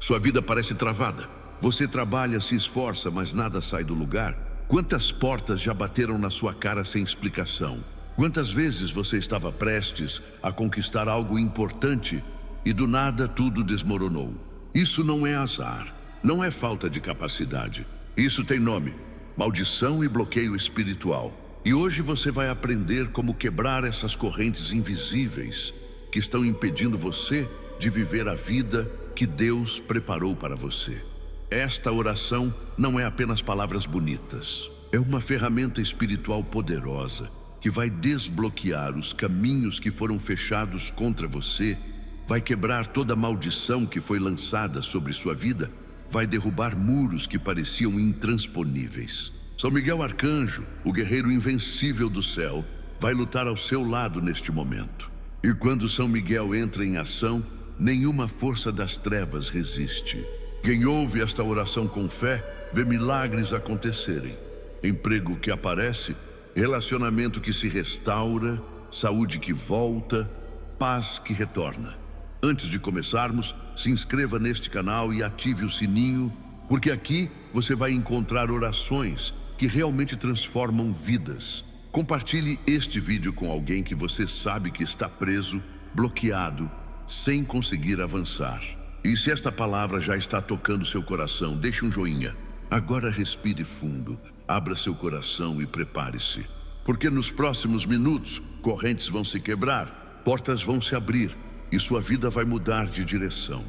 Sua vida parece travada. Você trabalha, se esforça, mas nada sai do lugar. Quantas portas já bateram na sua cara sem explicação? Quantas vezes você estava prestes a conquistar algo importante e do nada tudo desmoronou? Isso não é azar, não é falta de capacidade. Isso tem nome: maldição e bloqueio espiritual. E hoje você vai aprender como quebrar essas correntes invisíveis que estão impedindo você de viver a vida que Deus preparou para você. Esta oração não é apenas palavras bonitas. É uma ferramenta espiritual poderosa que vai desbloquear os caminhos que foram fechados contra você, vai quebrar toda maldição que foi lançada sobre sua vida, vai derrubar muros que pareciam intransponíveis. São Miguel Arcanjo, o guerreiro invencível do céu, vai lutar ao seu lado neste momento. E quando São Miguel entra em ação, nenhuma força das trevas resiste. Quem ouve esta oração com fé, vê milagres acontecerem. Emprego que aparece, relacionamento que se restaura, saúde que volta, paz que retorna. Antes de começarmos, se inscreva neste canal e ative o sininho, porque aqui você vai encontrar orações que realmente transformam vidas. Compartilhe este vídeo com alguém que você sabe que está preso, bloqueado, sem conseguir avançar. E se esta palavra já está tocando seu coração, deixe um joinha. Agora respire fundo, abra seu coração e prepare-se. Porque nos próximos minutos, correntes vão se quebrar, portas vão se abrir e sua vida vai mudar de direção.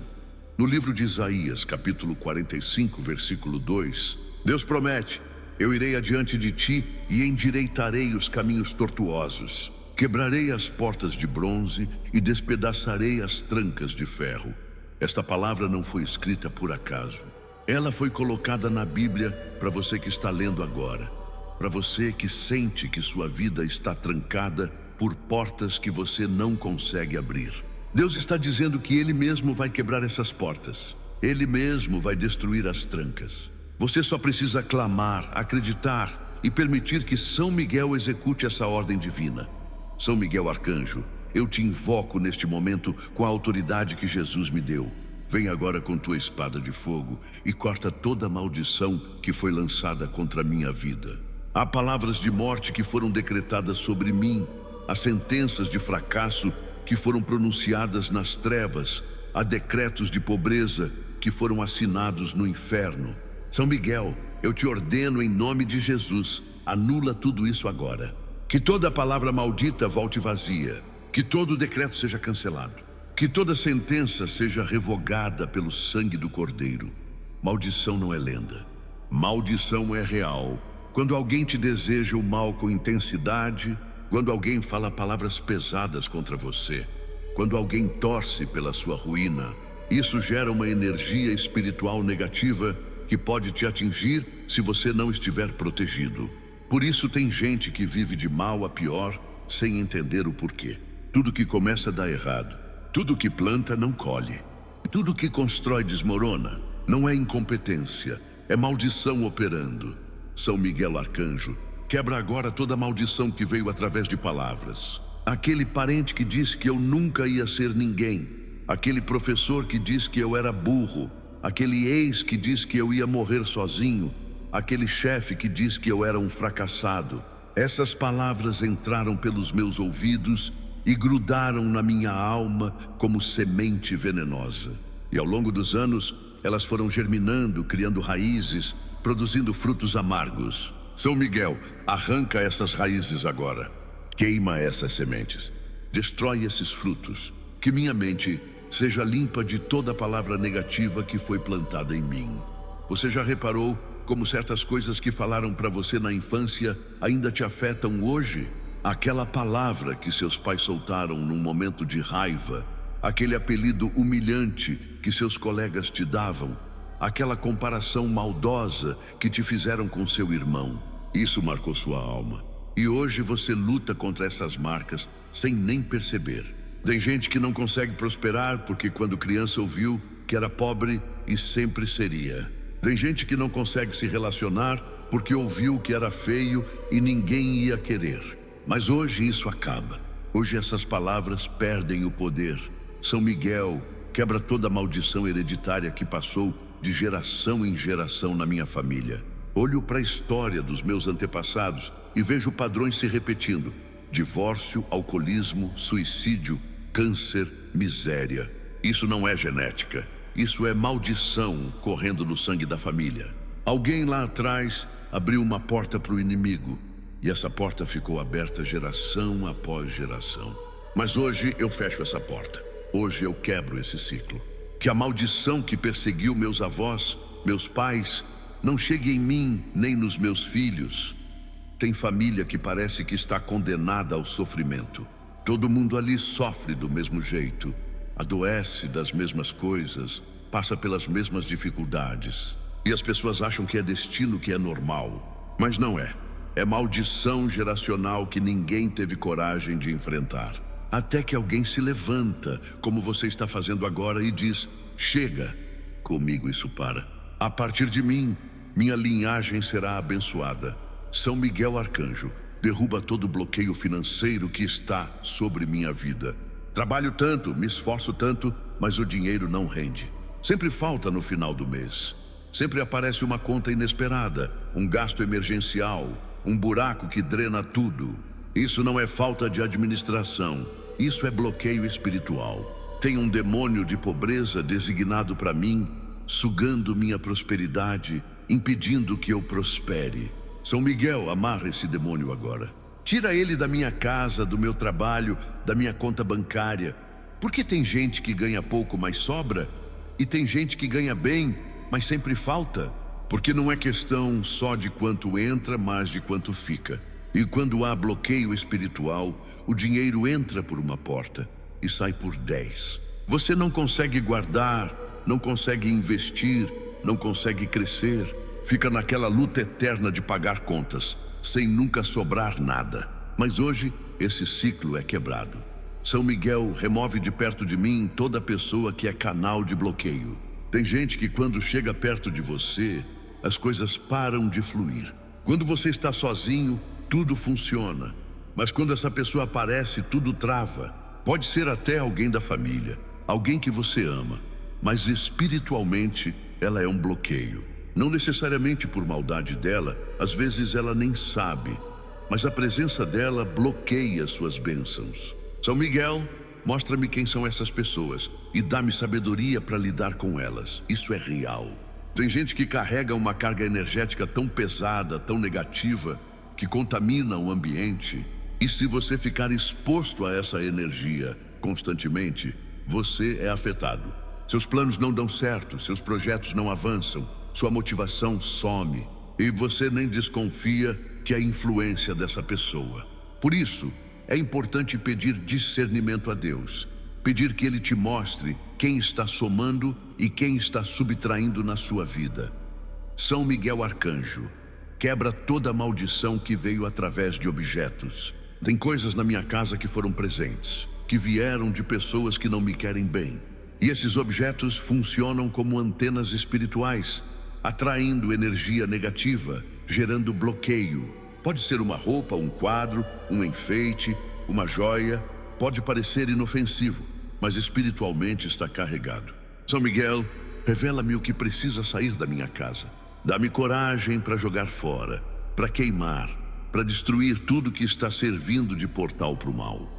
No livro de Isaías, capítulo 45, versículo 2, Deus promete: eu irei adiante de ti e endireitarei os caminhos tortuosos. Quebrarei as portas de bronze e despedaçarei as trancas de ferro. Esta palavra não foi escrita por acaso. Ela foi colocada na Bíblia para você que está lendo agora. Para você que sente que sua vida está trancada por portas que você não consegue abrir. Deus está dizendo que Ele mesmo vai quebrar essas portas. Ele mesmo vai destruir as trancas. Você só precisa clamar, acreditar e permitir que São Miguel execute essa ordem divina. São Miguel Arcanjo, eu te invoco neste momento com a autoridade que Jesus me deu. Vem agora com tua espada de fogo e corta toda a maldição que foi lançada contra a minha vida. Há palavras de morte que foram decretadas sobre mim, há sentenças de fracasso que foram pronunciadas nas trevas, há decretos de pobreza que foram assinados no inferno. São Miguel, eu te ordeno em nome de Jesus, anula tudo isso agora. Que toda palavra maldita volte vazia, que todo decreto seja cancelado, que toda sentença seja revogada pelo sangue do Cordeiro. Maldição não é lenda, maldição é real. Quando alguém te deseja o mal com intensidade, quando alguém fala palavras pesadas contra você, quando alguém torce pela sua ruína, isso gera uma energia espiritual negativa que pode te atingir se você não estiver protegido. Por isso tem gente que vive de mal a pior sem entender o porquê. Tudo que começa dá errado. Tudo que planta não colhe. Tudo que constrói desmorona. Não é incompetência, é maldição operando. São Miguel Arcanjo, quebra agora toda maldição que veio através de palavras. Aquele parente que disse que eu nunca ia ser ninguém. Aquele professor que disse que eu era burro. Aquele ex que disse que eu ia morrer sozinho. Aquele chefe que disse que eu era um fracassado. Essas palavras entraram pelos meus ouvidos e grudaram na minha alma como semente venenosa. E ao longo dos anos, elas foram germinando, criando raízes, produzindo frutos amargos. São Miguel, arranca essas raízes agora. Queima essas sementes. Destrói esses frutos. Que minha mente seja limpa de toda palavra negativa que foi plantada em mim. Você já reparou como certas coisas que falaram para você na infância ainda te afetam hoje? Aquela palavra que seus pais soltaram num momento de raiva, aquele apelido humilhante que seus colegas te davam, aquela comparação maldosa que te fizeram com seu irmão. Isso marcou sua alma. E hoje você luta contra essas marcas sem nem perceber. Tem gente que não consegue prosperar porque quando criança ouviu que era pobre e sempre seria. Tem gente que não consegue se relacionar porque ouviu que era feio e ninguém ia querer. Mas hoje isso acaba. Hoje essas palavras perdem o poder. São Miguel quebra toda maldição hereditária que passou de geração em geração na minha família. Olho para a história dos meus antepassados e vejo padrões se repetindo: divórcio, alcoolismo, suicídio, câncer, miséria. Isso não é genética, isso é maldição correndo no sangue da família. Alguém lá atrás abriu uma porta para o inimigo e essa porta ficou aberta geração após geração. Mas hoje eu fecho essa porta. Hoje eu quebro esse ciclo. Que a maldição que perseguiu meus avós, meus pais, não chegue em mim nem nos meus filhos. Tem família que parece que está condenada ao sofrimento. Todo mundo ali sofre do mesmo jeito, adoece das mesmas coisas, passa pelas mesmas dificuldades. E as pessoas acham que é destino, que é normal. Mas não é. É maldição geracional que ninguém teve coragem de enfrentar. Até que alguém se levanta, como você está fazendo agora, e diz: chega, comigo isso para. A partir de mim, minha linhagem será abençoada. São Miguel Arcanjo derruba todo bloqueio financeiro que está sobre minha vida. Trabalho tanto, me esforço tanto, mas o dinheiro não rende. Sempre falta no final do mês. Sempre aparece uma conta inesperada, um gasto emergencial, um buraco que drena tudo. Isso não é falta de administração, isso é bloqueio espiritual. Tem um demônio de pobreza designado para mim, sugando minha prosperidade, impedindo que eu prospere. São Miguel, amarra esse demônio agora. Tira ele da minha casa, do meu trabalho, da minha conta bancária. Porque tem gente que ganha pouco, mas sobra, e tem gente que ganha bem, mas sempre falta. Porque não é questão só de quanto entra, mas de quanto fica. E quando há bloqueio espiritual, o dinheiro entra por uma porta e sai por 10. Você não consegue guardar, não consegue investir, não consegue crescer. Fica naquela luta eterna de pagar contas, sem nunca sobrar nada. Mas hoje, esse ciclo é quebrado. São Miguel remove de perto de mim toda pessoa que é canal de bloqueio. Tem gente que quando chega perto de você, as coisas param de fluir. Quando você está sozinho, tudo funciona. Mas quando essa pessoa aparece, tudo trava. Pode ser até alguém da família, alguém que você ama, mas espiritualmente ela é um bloqueio. Não necessariamente por maldade dela, às vezes ela nem sabe, mas a presença dela bloqueia suas bênçãos. São Miguel, mostra-me quem são essas pessoas e dá-me sabedoria para lidar com elas. Isso é real. Tem gente que carrega uma carga energética tão pesada, tão negativa, que contamina o ambiente. E se você ficar exposto a essa energia constantemente, você é afetado. Seus planos não dão certo, seus projetos não avançam, sua motivação some e você nem desconfia que é a influência dessa pessoa. Por isso, é importante pedir discernimento a Deus, pedir que Ele te mostre quem está somando e quem está subtraindo na sua vida. São Miguel Arcanjo quebra toda a maldição que veio através de objetos. Tem coisas na minha casa que foram presentes, que vieram de pessoas que não me querem bem. E esses objetos funcionam como antenas espirituais, atraindo energia negativa, gerando bloqueio. Pode ser uma roupa, um quadro, um enfeite, uma joia. Pode parecer inofensivo, mas espiritualmente está carregado. São Miguel, revela-me o que precisa sair da minha casa. Dá-me coragem para jogar fora, para queimar, para destruir tudo que está servindo de portal para o mal.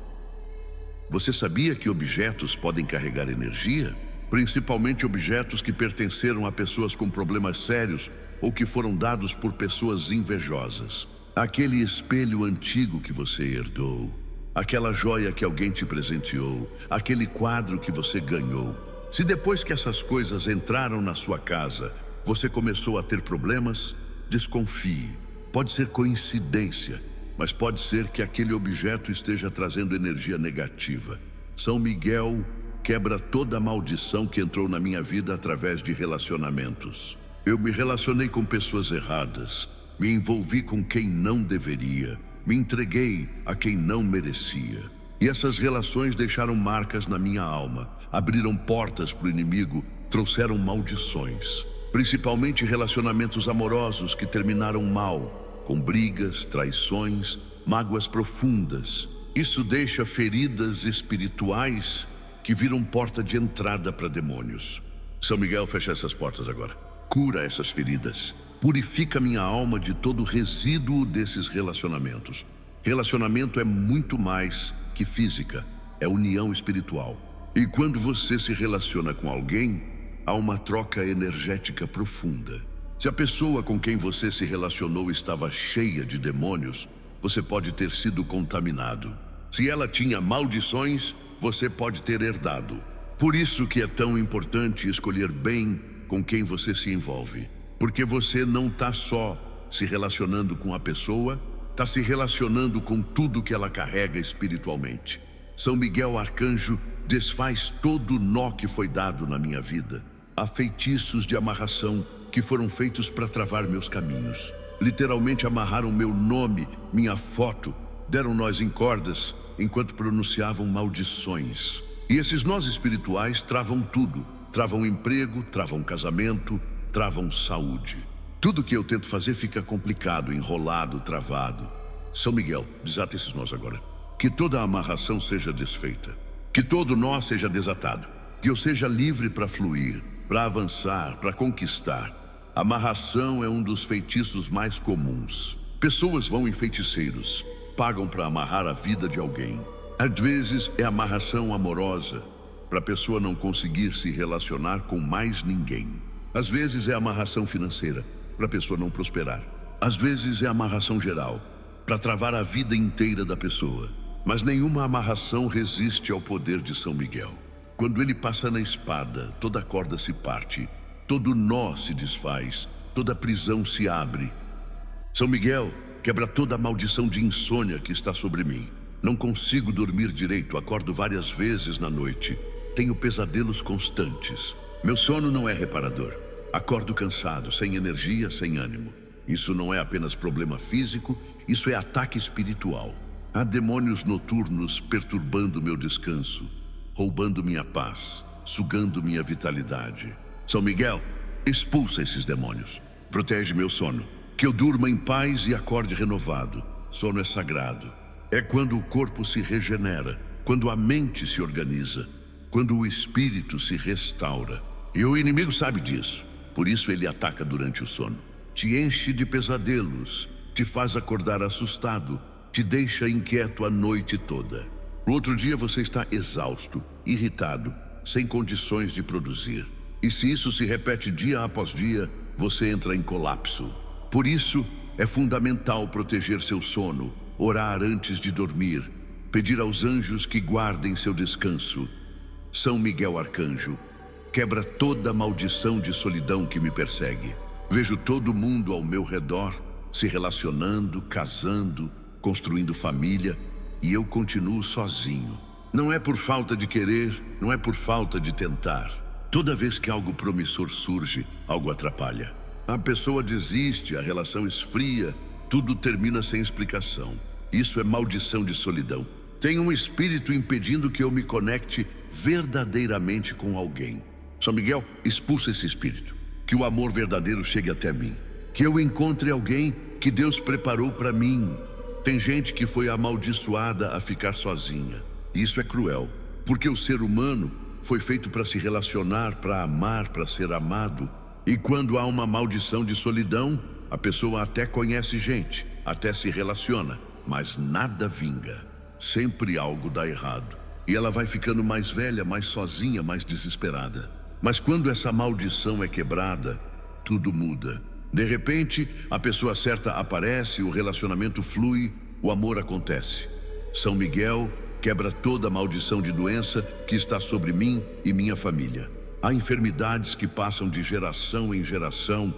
Você sabia que objetos podem carregar energia? Principalmente objetos que pertenceram a pessoas com problemas sérios ou que foram dados por pessoas invejosas. Aquele espelho antigo que você herdou, aquela joia que alguém te presenteou, aquele quadro que você ganhou. Se depois que essas coisas entraram na sua casa, você começou a ter problemas, desconfie. Pode ser coincidência, mas pode ser que aquele objeto esteja trazendo energia negativa. São Miguel quebra toda a maldição que entrou na minha vida através de relacionamentos. Eu me relacionei com pessoas erradas, me envolvi com quem não deveria, me entreguei a quem não merecia. E essas relações deixaram marcas na minha alma, abriram portas para o inimigo, trouxeram maldições. Principalmente relacionamentos amorosos que terminaram mal, com brigas, traições, mágoas profundas. Isso deixa feridas espirituais que viram porta de entrada para demônios. São Miguel, fecha essas portas agora. Cura essas feridas. Purifica minha alma de todo o resíduo desses relacionamentos. Relacionamento é muito mais que física, é união espiritual. E quando você se relaciona com alguém, há uma troca energética profunda. Se a pessoa com quem você se relacionou estava cheia de demônios, você pode ter sido contaminado. Se ela tinha maldições, você pode ter herdado. Por isso que é tão importante escolher bem com quem você se envolve. Porque você não está só se relacionando com a pessoa, está se relacionando com tudo que ela carrega espiritualmente. São Miguel Arcanjo desfaz todo o nó que foi dado na minha vida. Há feitiços de amarração que foram feitos para travar meus caminhos. Literalmente amarraram meu nome, minha foto, deram nós em cordas enquanto pronunciavam maldições. E esses nós espirituais travam tudo. Travam emprego, travam casamento, travam saúde. Tudo que eu tento fazer fica complicado, enrolado, travado. São Miguel, desata esses nós agora. Que toda amarração seja desfeita. Que todo nó seja desatado. Que eu seja livre para fluir, para avançar, para conquistar. Amarração é um dos feitiços mais comuns. Pessoas vão em feiticeiros, pagam para amarrar a vida de alguém. Às vezes é amarração amorosa, para a pessoa não conseguir se relacionar com mais ninguém. Às vezes é amarração financeira, para a pessoa não prosperar. Às vezes é amarração geral, para travar a vida inteira da pessoa. Mas nenhuma amarração resiste ao poder de São Miguel. Quando ele passa na espada, toda corda se parte, todo nó se desfaz, toda prisão se abre. São Miguel quebra toda a maldição de insônia que está sobre mim. Não consigo dormir direito, acordo várias vezes na noite. Tenho pesadelos constantes. Meu sono não é reparador. Acordo cansado, sem energia, sem ânimo. Isso não é apenas problema físico, isso é ataque espiritual. Há demônios noturnos perturbando meu descanso, roubando minha paz, sugando minha vitalidade. São Miguel, expulsa esses demônios. Protege meu sono. Que eu durma em paz e acorde renovado. Sono é sagrado. É quando o corpo se regenera, quando a mente se organiza, quando o espírito se restaura. E o inimigo sabe disso. Por isso ele ataca durante o sono. Te enche de pesadelos, te faz acordar assustado, te deixa inquieto a noite toda. No outro dia você está exausto, irritado, sem condições de produzir. E se isso se repete dia após dia, você entra em colapso. Por isso, é fundamental proteger seu sono, orar antes de dormir, pedir aos anjos que guardem seu descanso. São Miguel Arcanjo, quebra toda a maldição de solidão que me persegue. Vejo todo mundo ao meu redor se relacionando, casando, construindo família, e eu continuo sozinho. Não é por falta de querer, não é por falta de tentar. Toda vez que algo promissor surge, algo atrapalha. A pessoa desiste, a relação esfria, tudo termina sem explicação. Isso é maldição de solidão. Tem um espírito impedindo que eu me conecte verdadeiramente com alguém. São Miguel, expulsa esse espírito. Que o amor verdadeiro chegue até mim. Que eu encontre alguém que Deus preparou para mim. Tem gente que foi amaldiçoada a ficar sozinha. E isso é cruel, porque o ser humano foi feito para se relacionar, para amar, para ser amado. E quando há uma maldição de solidão, a pessoa até conhece gente, até se relaciona, mas nada vinga. Sempre algo dá errado. E ela vai ficando mais velha, mais sozinha, mais desesperada. Mas quando essa maldição é quebrada, tudo muda. De repente, a pessoa certa aparece, o relacionamento flui, o amor acontece. São Miguel quebra toda a maldição de doença que está sobre mim e minha família. Há enfermidades que passam de geração em geração,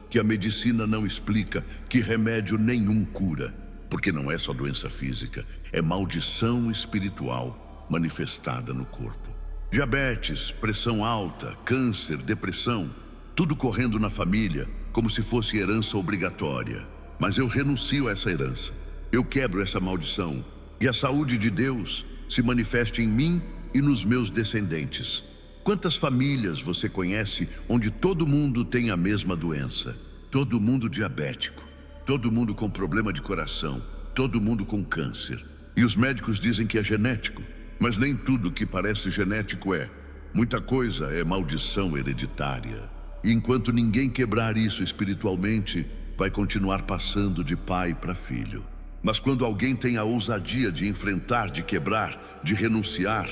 que a medicina não explica, que remédio nenhum cura. Porque não é só doença física, é maldição espiritual manifestada no corpo. Diabetes, pressão alta, câncer, depressão, tudo correndo na família, como se fosse herança obrigatória. Mas eu renuncio a essa herança. Eu quebro essa maldição. E a saúde de Deus se manifeste em mim e nos meus descendentes. Quantas famílias você conhece onde todo mundo tem a mesma doença? Todo mundo diabético, todo mundo com problema de coração, todo mundo com câncer. E os médicos dizem que é genético. Mas nem tudo que parece genético é. Muita coisa é maldição hereditária. E enquanto ninguém quebrar isso espiritualmente, vai continuar passando de pai para filho. Mas quando alguém tem a ousadia de enfrentar, de quebrar, de renunciar,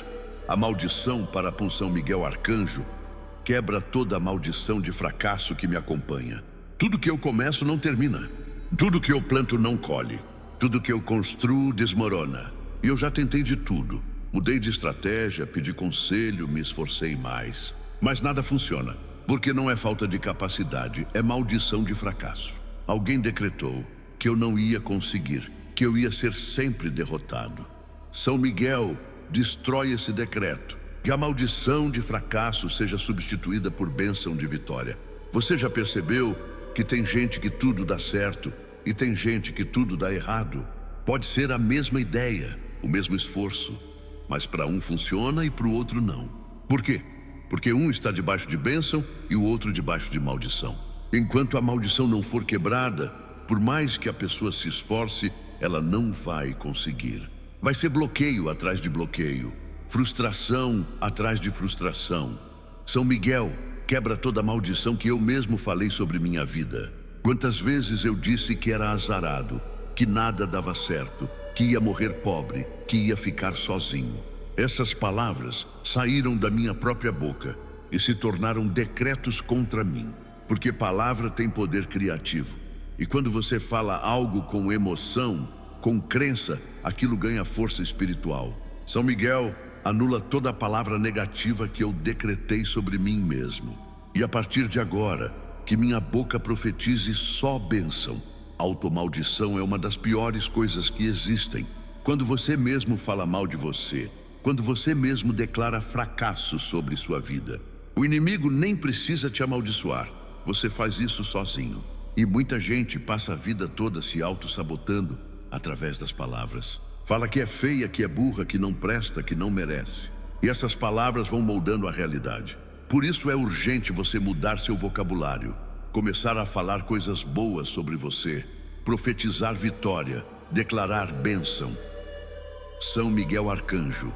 a maldição para a punção Miguel Arcanjo quebra toda a maldição de fracasso que me acompanha. Tudo que eu começo não termina. Tudo que eu planto não colhe. Tudo que eu construo desmorona. E eu já tentei de tudo. Mudei de estratégia, pedi conselho, me esforcei mais. Mas nada funciona, porque não é falta de capacidade, é maldição de fracasso. Alguém decretou que eu não ia conseguir, que eu ia ser sempre derrotado. São Miguel destrói esse decreto, que a maldição de fracasso seja substituída por bênção de vitória. Você já percebeu que tem gente que tudo dá certo e tem gente que tudo dá errado? Pode ser a mesma ideia, o mesmo esforço, mas para um funciona e para o outro não. Por quê? Porque um está debaixo de bênção e o outro debaixo de maldição. Enquanto a maldição não for quebrada, por mais que a pessoa se esforce, ela não vai conseguir. Vai ser bloqueio atrás de bloqueio, frustração atrás de frustração. São Miguel quebra toda a maldição que eu mesmo falei sobre minha vida. Quantas vezes eu disse que era azarado, que nada dava certo, que ia morrer pobre, que ia ficar sozinho. Essas palavras saíram da minha própria boca e se tornaram decretos contra mim, porque palavra tem poder criativo. E quando você fala algo com emoção, com crença, aquilo ganha força espiritual. São Miguel anula toda a palavra negativa que eu decretei sobre mim mesmo. E a partir de agora, que minha boca profetize só bênção. Automaldição é uma das piores coisas que existem. Quando você mesmo fala mal de você, quando você mesmo declara fracasso sobre sua vida. O inimigo nem precisa te amaldiçoar. Você faz isso sozinho. E muita gente passa a vida toda se auto-sabotando através das palavras. Fala que é feia, que é burra, que não presta, que não merece. E essas palavras vão moldando a realidade. Por isso é urgente você mudar seu vocabulário, começar a falar coisas boas sobre você, profetizar vitória, declarar bênção. São Miguel Arcanjo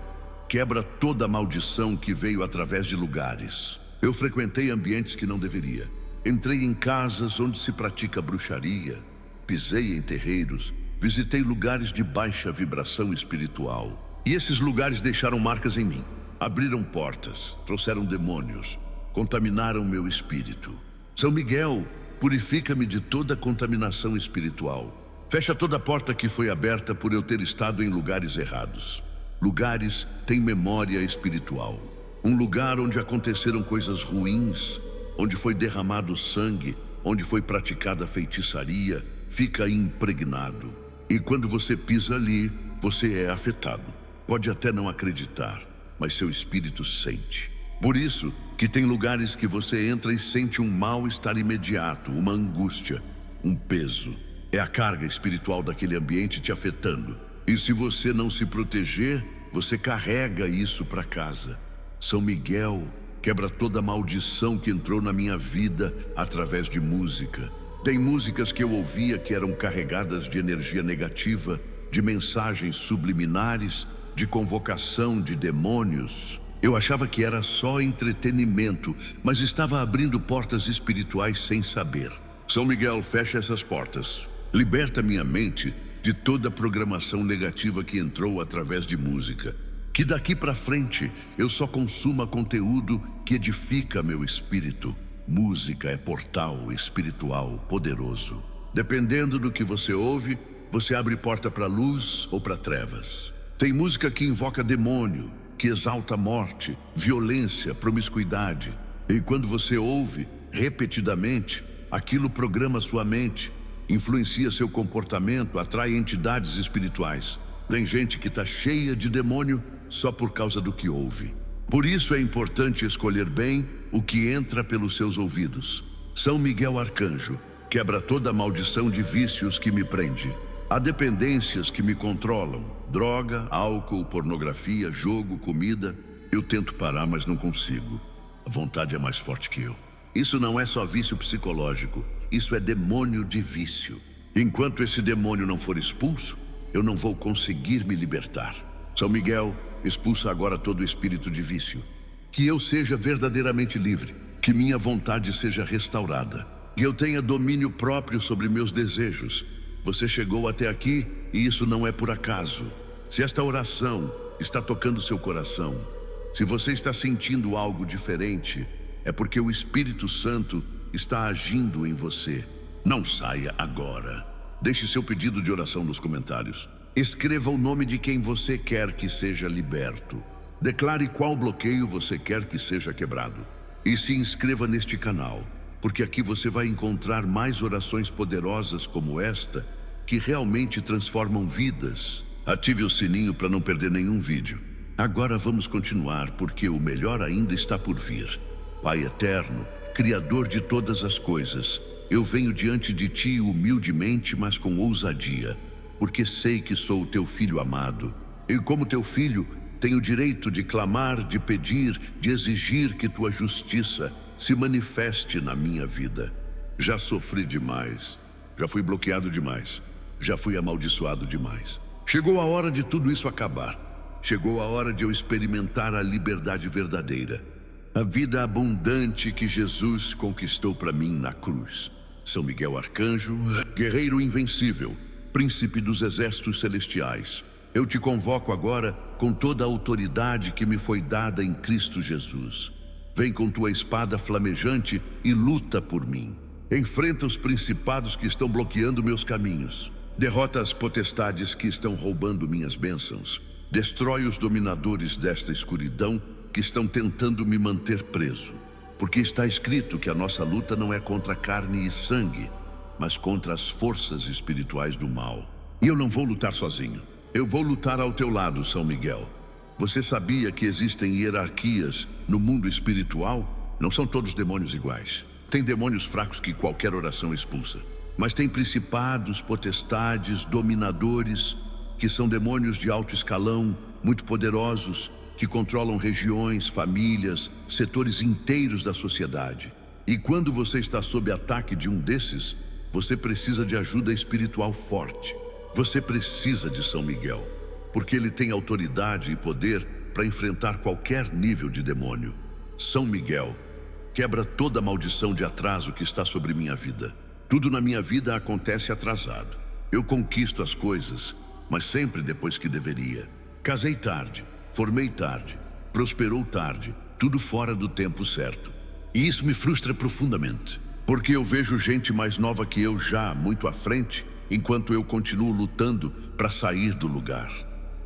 quebra toda a maldição que veio através de lugares. Eu frequentei ambientes que não deveria. Entrei em casas onde se pratica bruxaria, pisei em terreiros, visitei lugares de baixa vibração espiritual. E esses lugares deixaram marcas em mim. Abriram portas, trouxeram demônios, contaminaram meu espírito. São Miguel, purifica-me de toda contaminação espiritual. Fecha toda a porta que foi aberta por eu ter estado em lugares errados. Lugares têm memória espiritual. Um lugar onde aconteceram coisas ruins, onde foi derramado sangue, onde foi praticada feitiçaria, fica impregnado. E quando você pisa ali, você é afetado. Pode até não acreditar, mas seu espírito sente. Por isso que tem lugares que você entra e sente um mal-estar imediato, uma angústia, um peso. É a carga espiritual daquele ambiente te afetando. E se você não se proteger, você carrega isso para casa. São Miguel quebra toda a maldição que entrou na minha vida através de música. Tem músicas que eu ouvia que eram carregadas de energia negativa, de mensagens subliminares, de convocação de demônios. Eu achava que era só entretenimento, mas estava abrindo portas espirituais sem saber. São Miguel, fecha essas portas. Liberta minha mente de toda a programação negativa que entrou através de música. Que daqui para frente eu só consuma conteúdo que edifica meu espírito. Música é portal espiritual poderoso. Dependendo do que você ouve, você abre porta para luz ou para trevas. Tem música que invoca demônio, que exalta morte, violência, promiscuidade. E quando você ouve repetidamente, aquilo programa sua mente, influencia seu comportamento, atrai entidades espirituais. Tem gente que está cheia de demônio só por causa do que ouve. Por isso é importante escolher bem o que entra pelos seus ouvidos. São Miguel Arcanjo quebra toda a maldição de vícios que me prende. Há dependências que me controlam. Droga, álcool, pornografia, jogo, comida. Eu tento parar, mas não consigo. A vontade é mais forte que eu. Isso não é só vício psicológico. Isso é demônio de vício. Enquanto esse demônio não for expulso, eu não vou conseguir me libertar. São Miguel, expulsa agora todo espírito de vício. Que eu seja verdadeiramente livre, que minha vontade seja restaurada, que eu tenha domínio próprio sobre meus desejos. Você chegou até aqui e isso não é por acaso. Se esta oração está tocando seu coração, se você está sentindo algo diferente, é porque o Espírito Santo está agindo em você. Não saia agora. Deixe seu pedido de oração nos comentários. Escreva o nome de quem você quer que seja liberto. Declare qual bloqueio você quer que seja quebrado. E se inscreva neste canal, porque aqui você vai encontrar mais orações poderosas como esta, que realmente transformam vidas. Ative o sininho para não perder nenhum vídeo. Agora vamos continuar, porque o melhor ainda está por vir. Pai eterno, Criador de todas as coisas, eu venho diante de Ti humildemente, mas com ousadia, porque sei que sou o Teu Filho amado. E como Teu Filho, tenho o direito de clamar, de pedir, de exigir que Tua justiça se manifeste na minha vida. Já sofri demais, já fui bloqueado demais, já fui amaldiçoado demais. Chegou a hora de tudo isso acabar. Chegou a hora de eu experimentar a liberdade verdadeira, a vida abundante que Jesus conquistou para mim na cruz. São Miguel Arcanjo, guerreiro invencível, príncipe dos exércitos celestiais, eu te convoco agora com toda a autoridade que me foi dada em Cristo Jesus. Vem com tua espada flamejante e luta por mim. Enfrenta os principados que estão bloqueando meus caminhos. Derrota as potestades que estão roubando minhas bênçãos. Destrói os dominadores desta escuridão que estão tentando me manter preso. Porque está escrito que a nossa luta não é contra carne e sangue, mas contra as forças espirituais do mal. E eu não vou lutar sozinho. Eu vou lutar ao teu lado, São Miguel. Você sabia que existem hierarquias no mundo espiritual? Não são todos demônios iguais. Tem demônios fracos que qualquer oração expulsa. Mas tem principados, potestades, dominadores, que são demônios de alto escalão, muito poderosos, que controlam regiões, famílias, setores inteiros da sociedade. E quando você está sob ataque de um desses, você precisa de ajuda espiritual forte. Você precisa de São Miguel, porque ele tem autoridade e poder para enfrentar qualquer nível de demônio. São Miguel, quebra toda a maldição de atraso que está sobre minha vida. Tudo na minha vida acontece atrasado. Eu conquisto as coisas, mas sempre depois que deveria. Casei tarde, formei tarde, prosperou tarde, tudo fora do tempo certo. E isso me frustra profundamente, porque eu vejo gente mais nova que eu já muito à frente, enquanto eu continuo lutando para sair do lugar.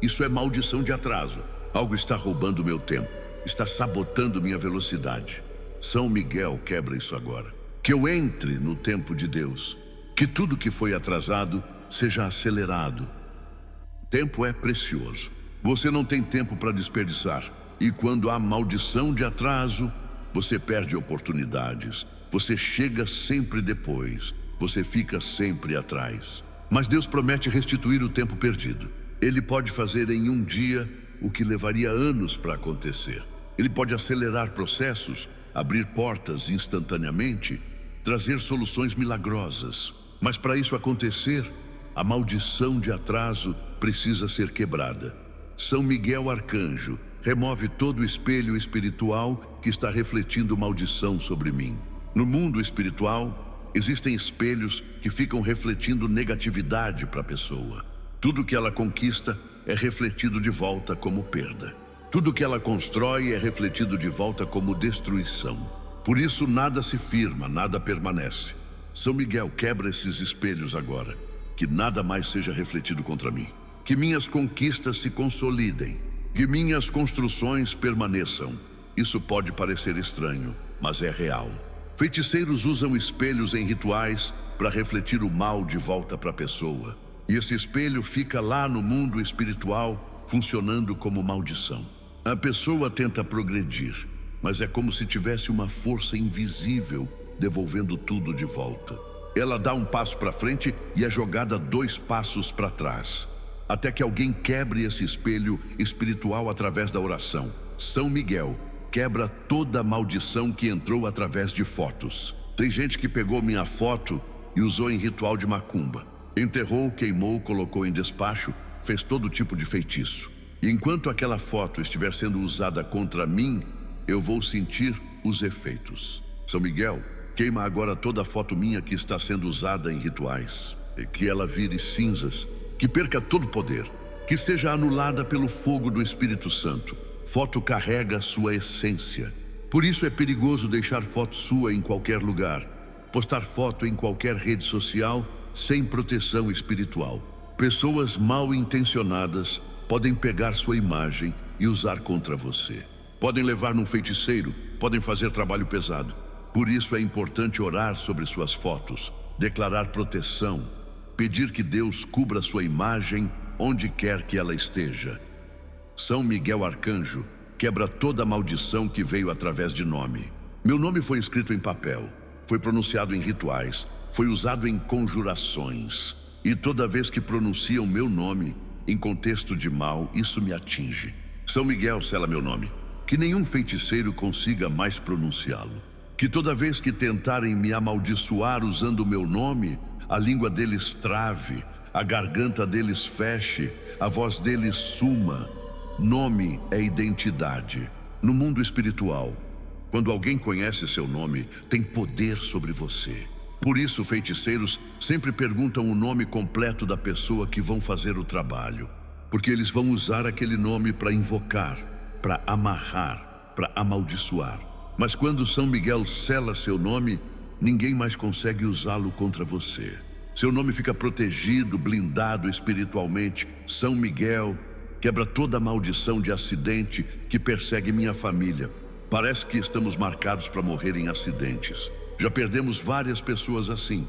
Isso é maldição de atraso. Algo está roubando meu tempo, está sabotando minha velocidade. São Miguel quebra isso agora. Que eu entre no tempo de Deus. Que tudo que foi atrasado seja acelerado. Tempo é precioso. Você não tem tempo para desperdiçar. E quando há maldição de atraso, você perde oportunidades. Você chega sempre depois. Você fica sempre atrás. Mas Deus promete restituir o tempo perdido. Ele pode fazer em um dia o que levaria anos para acontecer. Ele pode acelerar processos, abrir portas instantaneamente, trazer soluções milagrosas. Mas para isso acontecer, a maldição de atraso precisa ser quebrada. São Miguel Arcanjo, remove todo o espelho espiritual que está refletindo maldição sobre mim. No mundo espiritual, existem espelhos que ficam refletindo negatividade para a pessoa. Tudo que ela conquista é refletido de volta como perda. Tudo que ela constrói é refletido de volta como destruição. Por isso nada se firma, nada permanece. São Miguel quebra esses espelhos agora. Que nada mais seja refletido contra mim. Que minhas conquistas se consolidem. Que minhas construções permaneçam. Isso pode parecer estranho, mas é real. Feiticeiros usam espelhos em rituais para refletir o mal de volta para a pessoa. E esse espelho fica lá no mundo espiritual, funcionando como maldição. A pessoa tenta progredir, mas é como se tivesse uma força invisível devolvendo tudo de volta. Ela dá um passo para frente e é jogada 2 passos para trás, até que alguém quebre esse espelho espiritual através da oração. São Miguel quebra toda a maldição que entrou através de fotos. Tem gente que pegou minha foto e usou em ritual de macumba. Enterrou, queimou, colocou em despacho, fez todo tipo de feitiço. E enquanto aquela foto estiver sendo usada contra mim, eu vou sentir os efeitos. São Miguel, queima agora toda a foto minha que está sendo usada em rituais. E que ela vire cinzas, que perca todo o poder, que seja anulada pelo fogo do Espírito Santo. Foto carrega sua essência. Por isso é perigoso deixar foto sua em qualquer lugar, postar foto em qualquer rede social sem proteção espiritual. Pessoas mal intencionadas podem pegar sua imagem e usar contra você. Podem levar num feiticeiro, podem fazer trabalho pesado. Por isso é importante orar sobre suas fotos, declarar proteção, pedir que Deus cubra sua imagem onde quer que ela esteja. São Miguel Arcanjo quebra toda a maldição que veio através de nome. Meu nome foi escrito em papel, foi pronunciado em rituais, foi usado em conjurações. E toda vez que pronunciam meu nome, em contexto de mal, isso me atinge. São Miguel sela meu nome. Que nenhum feiticeiro consiga mais pronunciá-lo. Que toda vez que tentarem me amaldiçoar usando o meu nome, a língua deles trave, a garganta deles feche, a voz deles suma. Nome é identidade. No mundo espiritual, quando alguém conhece seu nome, tem poder sobre você. Por isso, feiticeiros sempre perguntam o nome completo da pessoa que vão fazer o trabalho. Porque eles vão usar aquele nome para invocar, para amarrar, para amaldiçoar. Mas quando São Miguel sela seu nome, ninguém mais consegue usá-lo contra você. Seu nome fica protegido, blindado espiritualmente. São Miguel quebra toda a maldição de acidente que persegue minha família. Parece que estamos marcados para morrer em acidentes. Já perdemos várias pessoas assim.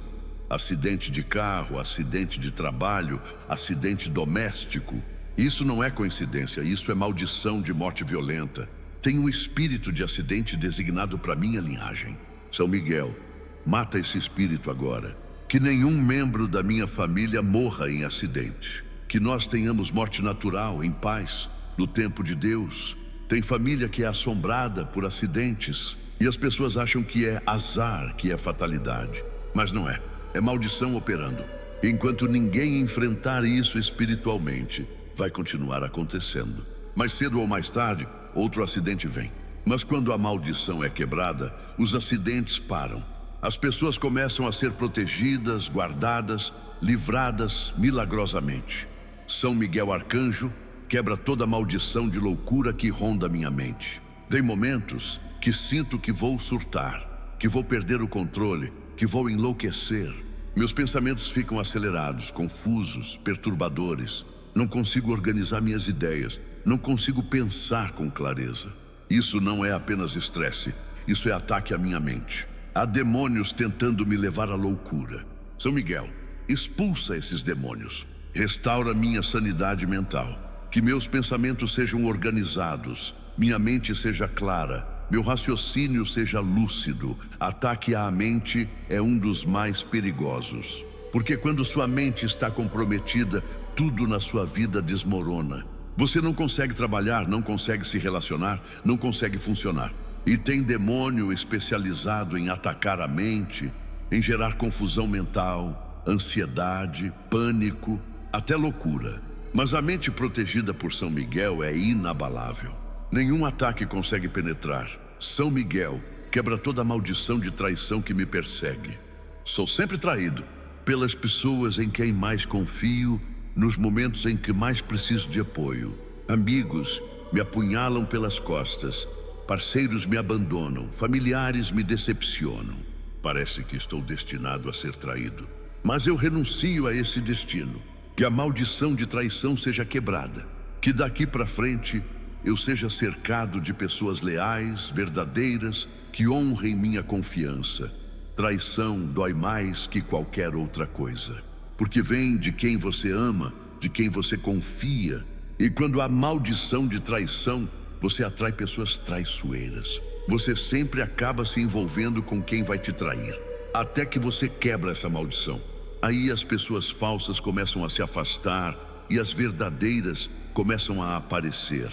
Acidente de carro, acidente de trabalho, acidente doméstico. Isso não é coincidência, isso é maldição de morte violenta. Tem um espírito de acidente designado para minha linhagem. São Miguel, mata esse espírito agora. Que nenhum membro da minha família morra em acidente. Que nós tenhamos morte natural, em paz, no tempo de Deus. Tem família que é assombrada por acidentes e as pessoas acham que é azar, que é fatalidade. Mas não é. É maldição operando. Enquanto ninguém enfrentar isso espiritualmente, vai continuar acontecendo. Mais cedo ou mais tarde, outro acidente vem. Mas quando a maldição é quebrada, os acidentes param. As pessoas começam a ser protegidas, guardadas, livradas milagrosamente. São Miguel Arcanjo quebra toda a maldição de loucura que ronda minha mente. Tem momentos que sinto que vou surtar, que vou perder o controle, que vou enlouquecer. Meus pensamentos ficam acelerados, confusos, perturbadores. Não consigo organizar minhas ideias, não consigo pensar com clareza. Isso não é apenas estresse, isso é ataque à minha mente. Há demônios tentando me levar à loucura. São Miguel, expulsa esses demônios. Restaura minha sanidade mental. Que meus pensamentos sejam organizados, minha mente seja clara, meu raciocínio seja lúcido. Ataque à mente é um dos mais perigosos. Porque quando sua mente está comprometida, tudo na sua vida desmorona. Você não consegue trabalhar, não consegue se relacionar, não consegue funcionar. E tem demônio especializado em atacar a mente, em gerar confusão mental, ansiedade, pânico, até loucura. Mas a mente protegida por São Miguel é inabalável. Nenhum ataque consegue penetrar. São Miguel quebra toda a maldição de traição que me persegue. Sou sempre traído pelas pessoas em quem mais confio, nos momentos em que mais preciso de apoio. Amigos me apunhalam pelas costas, parceiros me abandonam, familiares me decepcionam. Parece que estou destinado a ser traído. Mas eu renuncio a esse destino. Que a maldição de traição seja quebrada. Que daqui para frente eu seja cercado de pessoas leais, verdadeiras, que honrem minha confiança. Traição dói mais que qualquer outra coisa. Porque vem de quem você ama, de quem você confia. E quando há maldição de traição, você atrai pessoas traiçoeiras. Você sempre acaba se envolvendo com quem vai te trair. Até que você quebra essa maldição. Aí as pessoas falsas começam a se afastar e as verdadeiras começam a aparecer.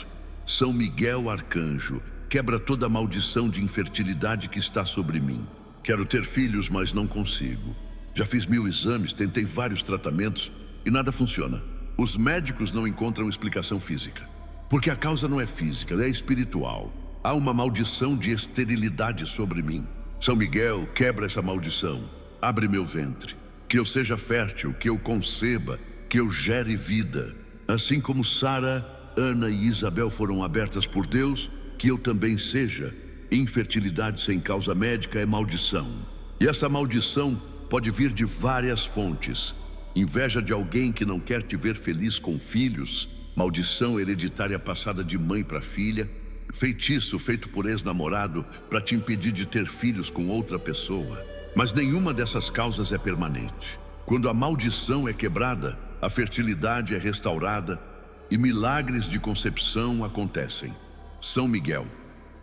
São Miguel Arcanjo quebra toda a maldição de infertilidade que está sobre mim. Quero ter filhos, mas não consigo. Já fiz 1000 exames, tentei vários tratamentos e nada funciona. Os médicos não encontram explicação física. Porque a causa não é física, é espiritual. Há uma maldição de esterilidade sobre mim. São Miguel, quebra essa maldição. Abre meu ventre. Que eu seja fértil, que eu conceba, que eu gere vida. Assim como Sara, Ana e Isabel foram abertas por Deus, que eu também seja. Infertilidade sem causa médica é maldição. E essa maldição pode vir de várias fontes. Inveja de alguém que não quer te ver feliz com filhos, maldição hereditária passada de mãe para filha, feitiço feito por ex-namorado para te impedir de ter filhos com outra pessoa. Mas nenhuma dessas causas é permanente. Quando a maldição é quebrada, a fertilidade é restaurada e milagres de concepção acontecem. São Miguel,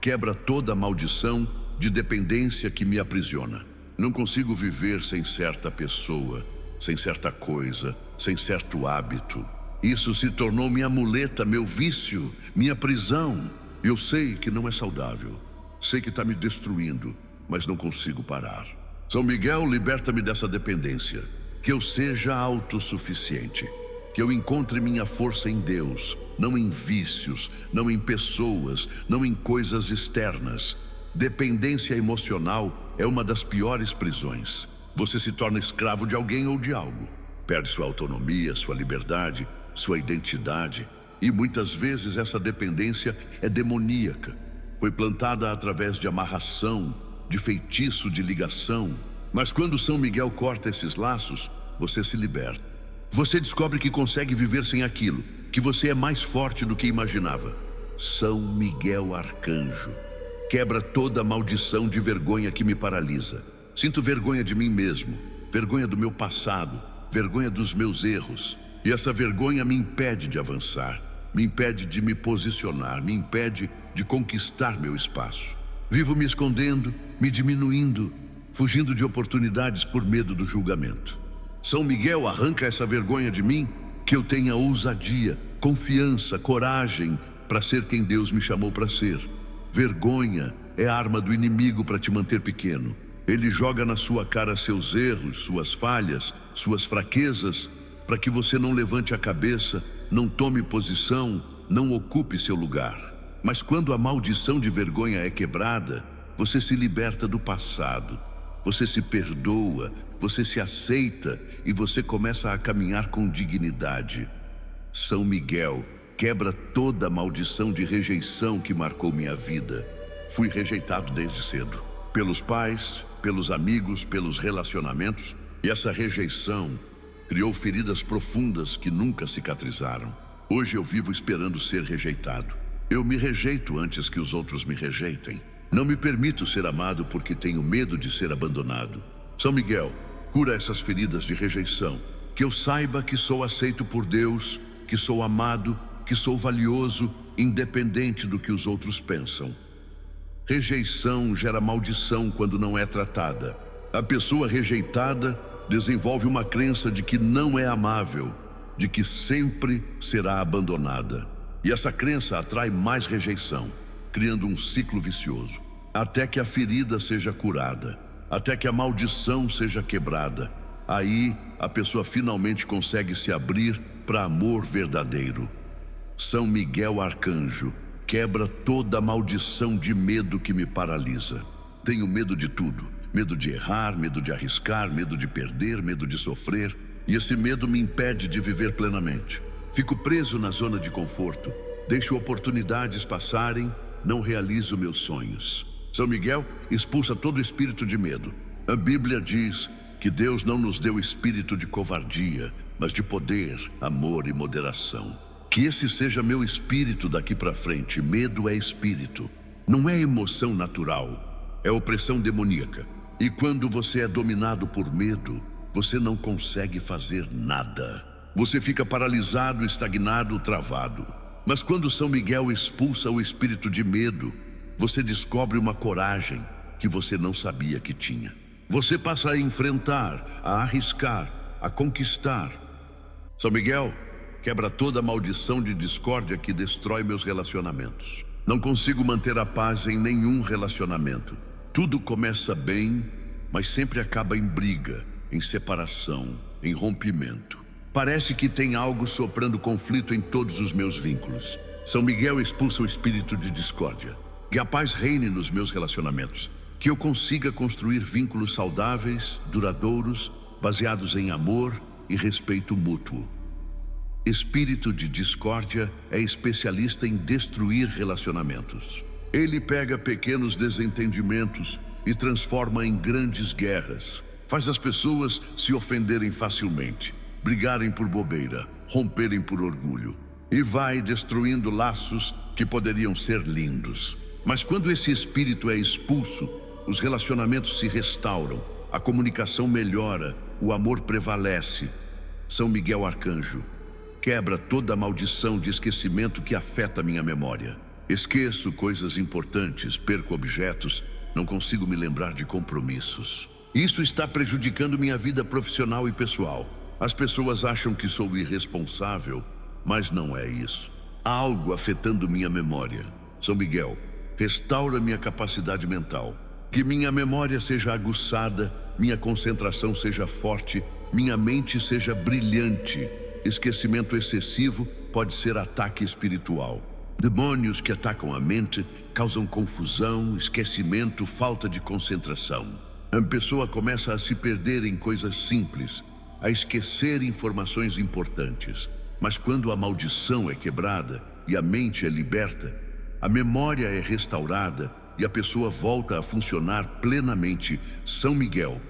quebra toda a maldição de dependência que me aprisiona. Não consigo viver sem certa pessoa, sem certa coisa, sem certo hábito. Isso se tornou minha muleta, meu vício, minha prisão. Eu sei que não é saudável. Sei que está me destruindo, mas não consigo parar. São Miguel, liberta-me dessa dependência. Que eu seja autossuficiente. Que eu encontre minha força em Deus, não em vícios, não em pessoas, não em coisas externas. Dependência emocional é uma das piores prisões. Você se torna escravo de alguém ou de algo. Perde sua autonomia, sua liberdade, sua identidade. E muitas vezes essa dependência é demoníaca. Foi plantada através de amarração, de feitiço, de ligação. Mas quando São Miguel corta esses laços, você se liberta. Você descobre que consegue viver sem aquilo, que você é mais forte do que imaginava. São Miguel Arcanjo. Quebra toda a maldição de vergonha que me paralisa. Sinto vergonha de mim mesmo, vergonha do meu passado, vergonha dos meus erros. E essa vergonha me impede de avançar, me impede de me posicionar, me impede de conquistar meu espaço. Vivo me escondendo, me diminuindo, fugindo de oportunidades por medo do julgamento. São Miguel, arranca essa vergonha de mim, que eu tenha ousadia, confiança, coragem para ser quem Deus me chamou para ser. Vergonha é a arma do inimigo para te manter pequeno. Ele joga na sua cara seus erros, suas falhas, suas fraquezas, para que você não levante a cabeça, não tome posição, não ocupe seu lugar. Mas quando a maldição de vergonha é quebrada, você se liberta do passado. Você se perdoa, você se aceita e você começa a caminhar com dignidade. São Miguel quebra toda a maldição de rejeição que marcou minha vida. Fui rejeitado desde cedo. Pelos pais, pelos amigos, pelos relacionamentos. E essa rejeição criou feridas profundas que nunca cicatrizaram. Hoje eu vivo esperando ser rejeitado. Eu me rejeito antes que os outros me rejeitem. Não me permito ser amado porque tenho medo de ser abandonado. São Miguel, cura essas feridas de rejeição. Que eu saiba que sou aceito por Deus, que sou amado, que sou valioso, independente do que os outros pensam. Rejeição gera maldição quando não é tratada. A pessoa rejeitada desenvolve uma crença de que não é amável, de que sempre será abandonada. E essa crença atrai mais rejeição, criando um ciclo vicioso, até que a ferida seja curada, até que a maldição seja quebrada. Aí a pessoa finalmente consegue se abrir para amor verdadeiro. São Miguel Arcanjo quebra toda a maldição de medo que me paralisa. Tenho medo de tudo. Medo de errar, medo de arriscar, medo de perder, medo de sofrer. E esse medo me impede de viver plenamente. Fico preso na zona de conforto. Deixo oportunidades passarem, não realizo meus sonhos. São Miguel expulsa todo espírito de medo. A Bíblia diz que Deus não nos deu espírito de covardia, mas de poder, amor e moderação. Que esse seja meu espírito daqui para frente. Medo é espírito. Não é emoção natural, é opressão demoníaca. E quando você é dominado por medo, você não consegue fazer nada. Você fica paralisado, estagnado, travado. Mas quando São Miguel expulsa o espírito de medo, você descobre uma coragem que você não sabia que tinha. Você passa a enfrentar, a arriscar, a conquistar. São Miguel quebra toda a maldição de discórdia que destrói meus relacionamentos. Não consigo manter a paz em nenhum relacionamento. Tudo começa bem, mas sempre acaba em briga, em separação, em rompimento. Parece que tem algo soprando conflito em todos os meus vínculos. São Miguel expulsa o espírito de discórdia. Que a paz reine nos meus relacionamentos. Que eu consiga construir vínculos saudáveis, duradouros, baseados em amor e respeito mútuo. Espírito de discórdia é especialista em destruir relacionamentos. Ele pega pequenos desentendimentos e transforma em grandes guerras. Faz as pessoas se ofenderem facilmente, brigarem por bobeira, romperem por orgulho. E vai destruindo laços que poderiam ser lindos. Mas quando esse espírito é expulso, os relacionamentos se restauram, a comunicação melhora, o amor prevalece. São Miguel Arcanjo, quebra toda a maldição de esquecimento que afeta minha memória. Esqueço coisas importantes, perco objetos, não consigo me lembrar de compromissos. Isso está prejudicando minha vida profissional e pessoal. As pessoas acham que sou irresponsável, mas não é isso. Há algo afetando minha memória. São Miguel, restaura minha capacidade mental. Que minha memória seja aguçada, minha concentração seja forte, minha mente seja brilhante. Esquecimento excessivo pode ser ataque espiritual. Demônios que atacam a mente causam confusão, esquecimento, falta de concentração. A pessoa começa a se perder em coisas simples, a esquecer informações importantes. Mas quando a maldição é quebrada e a mente é liberta, a memória é restaurada e a pessoa volta a funcionar plenamente. São Miguel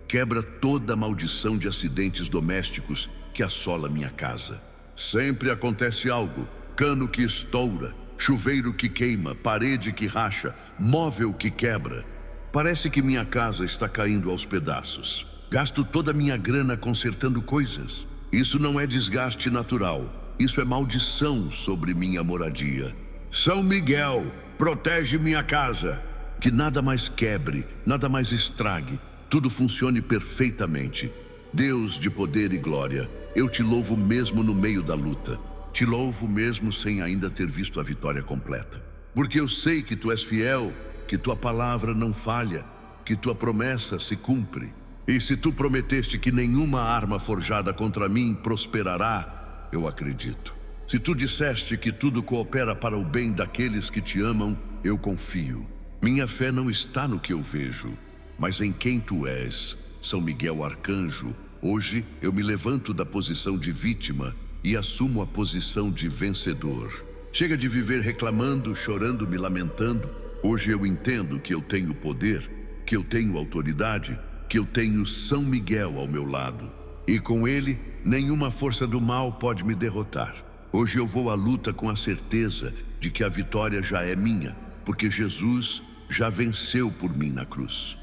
quebra toda a maldição de acidentes domésticos que assola minha casa. Sempre acontece algo: cano que estoura, chuveiro que queima, parede que racha, móvel que quebra. Parece que minha casa está caindo aos pedaços. Gasto toda a minha grana consertando coisas. Isso não é desgaste natural, isso é maldição sobre minha moradia. São Miguel, protege minha casa. Que nada mais quebre, nada mais estrague, tudo funcione perfeitamente. Deus de poder e glória, eu te louvo mesmo no meio da luta. Te louvo mesmo sem ainda ter visto a vitória completa. Porque eu sei que tu és fiel, que tua palavra não falha, que tua promessa se cumpre. E se tu prometeste que nenhuma arma forjada contra mim prosperará, eu acredito. Se tu disseste que tudo coopera para o bem daqueles que te amam, eu confio. Minha fé não está no que eu vejo, mas em quem tu és, São Miguel Arcanjo. Hoje eu me levanto da posição de vítima e assumo a posição de vencedor. Chega de viver reclamando, chorando, me lamentando. Hoje eu entendo que eu tenho poder, que eu tenho autoridade, que eu tenho São Miguel ao meu lado. E com ele, nenhuma força do mal pode me derrotar. Hoje eu vou à luta com a certeza de que a vitória já é minha, porque Jesus já venceu por mim na cruz.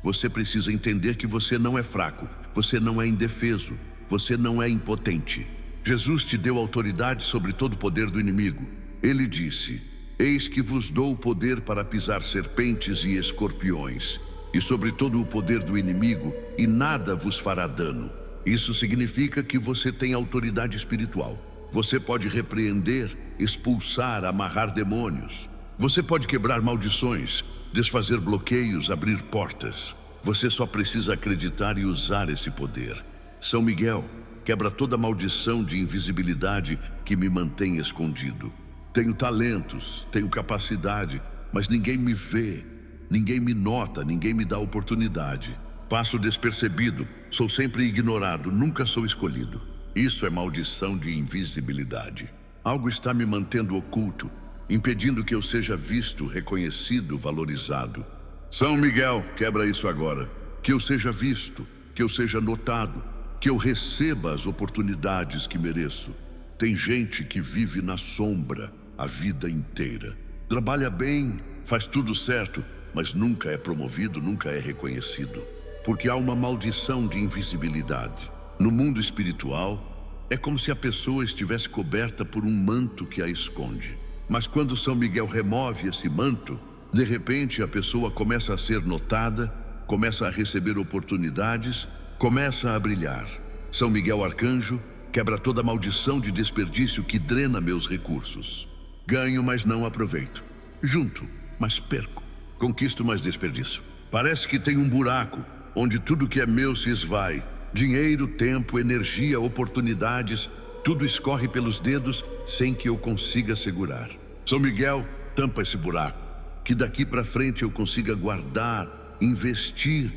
Você precisa entender que você não é fraco, você não é indefeso, você não é impotente. Jesus te deu autoridade sobre todo o poder do inimigo. Ele disse: eis que vos dou o poder para pisar serpentes e escorpiões, e sobre todo o poder do inimigo, e nada vos fará dano. Isso significa que você tem autoridade espiritual. Você pode repreender, expulsar, amarrar demônios. Você pode quebrar maldições, desfazer bloqueios, abrir portas. Você só precisa acreditar e usar esse poder. São Miguel quebra toda maldição de invisibilidade que me mantém escondido. Tenho talentos, tenho capacidade, mas ninguém me vê, ninguém me nota, ninguém me dá oportunidade. Passo despercebido, sou sempre ignorado, nunca sou escolhido. Isso é maldição de invisibilidade. Algo está me mantendo oculto, impedindo que eu seja visto, reconhecido, valorizado. São Miguel, quebra isso agora. Que eu seja visto, que eu seja notado, que eu receba as oportunidades que mereço. Tem gente que vive na sombra a vida inteira. Trabalha bem, faz tudo certo, mas nunca é promovido, nunca é reconhecido. Porque há uma maldição de invisibilidade. No mundo espiritual, é como se a pessoa estivesse coberta por um manto que a esconde. Mas quando São Miguel remove esse manto, de repente a pessoa começa a ser notada, começa a receber oportunidades, começa a brilhar. São Miguel Arcanjo quebra toda a maldição de desperdício que drena meus recursos. Ganho, mas não aproveito. Junto, mas perco. Conquisto, mas desperdiço. Parece que tem um buraco onde tudo que é meu se esvai. Dinheiro, tempo, energia, oportunidades, Tudo escorre pelos dedos sem que eu consiga segurar. São Miguel, tampa esse buraco, que daqui para frente eu consiga guardar, investir,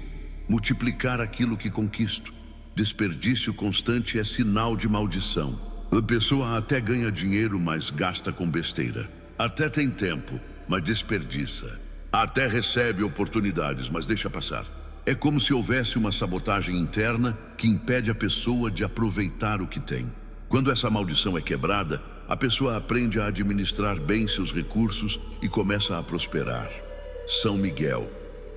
multiplicar aquilo que conquisto. Desperdício constante é sinal de maldição. A pessoa até ganha dinheiro, mas gasta com besteira. Até tem tempo, mas desperdiça. Até recebe oportunidades, mas deixa passar. É como se houvesse uma sabotagem interna que impede a pessoa de aproveitar o que tem. Quando essa maldição é quebrada, a pessoa aprende a administrar bem seus recursos e começa a prosperar. São Miguel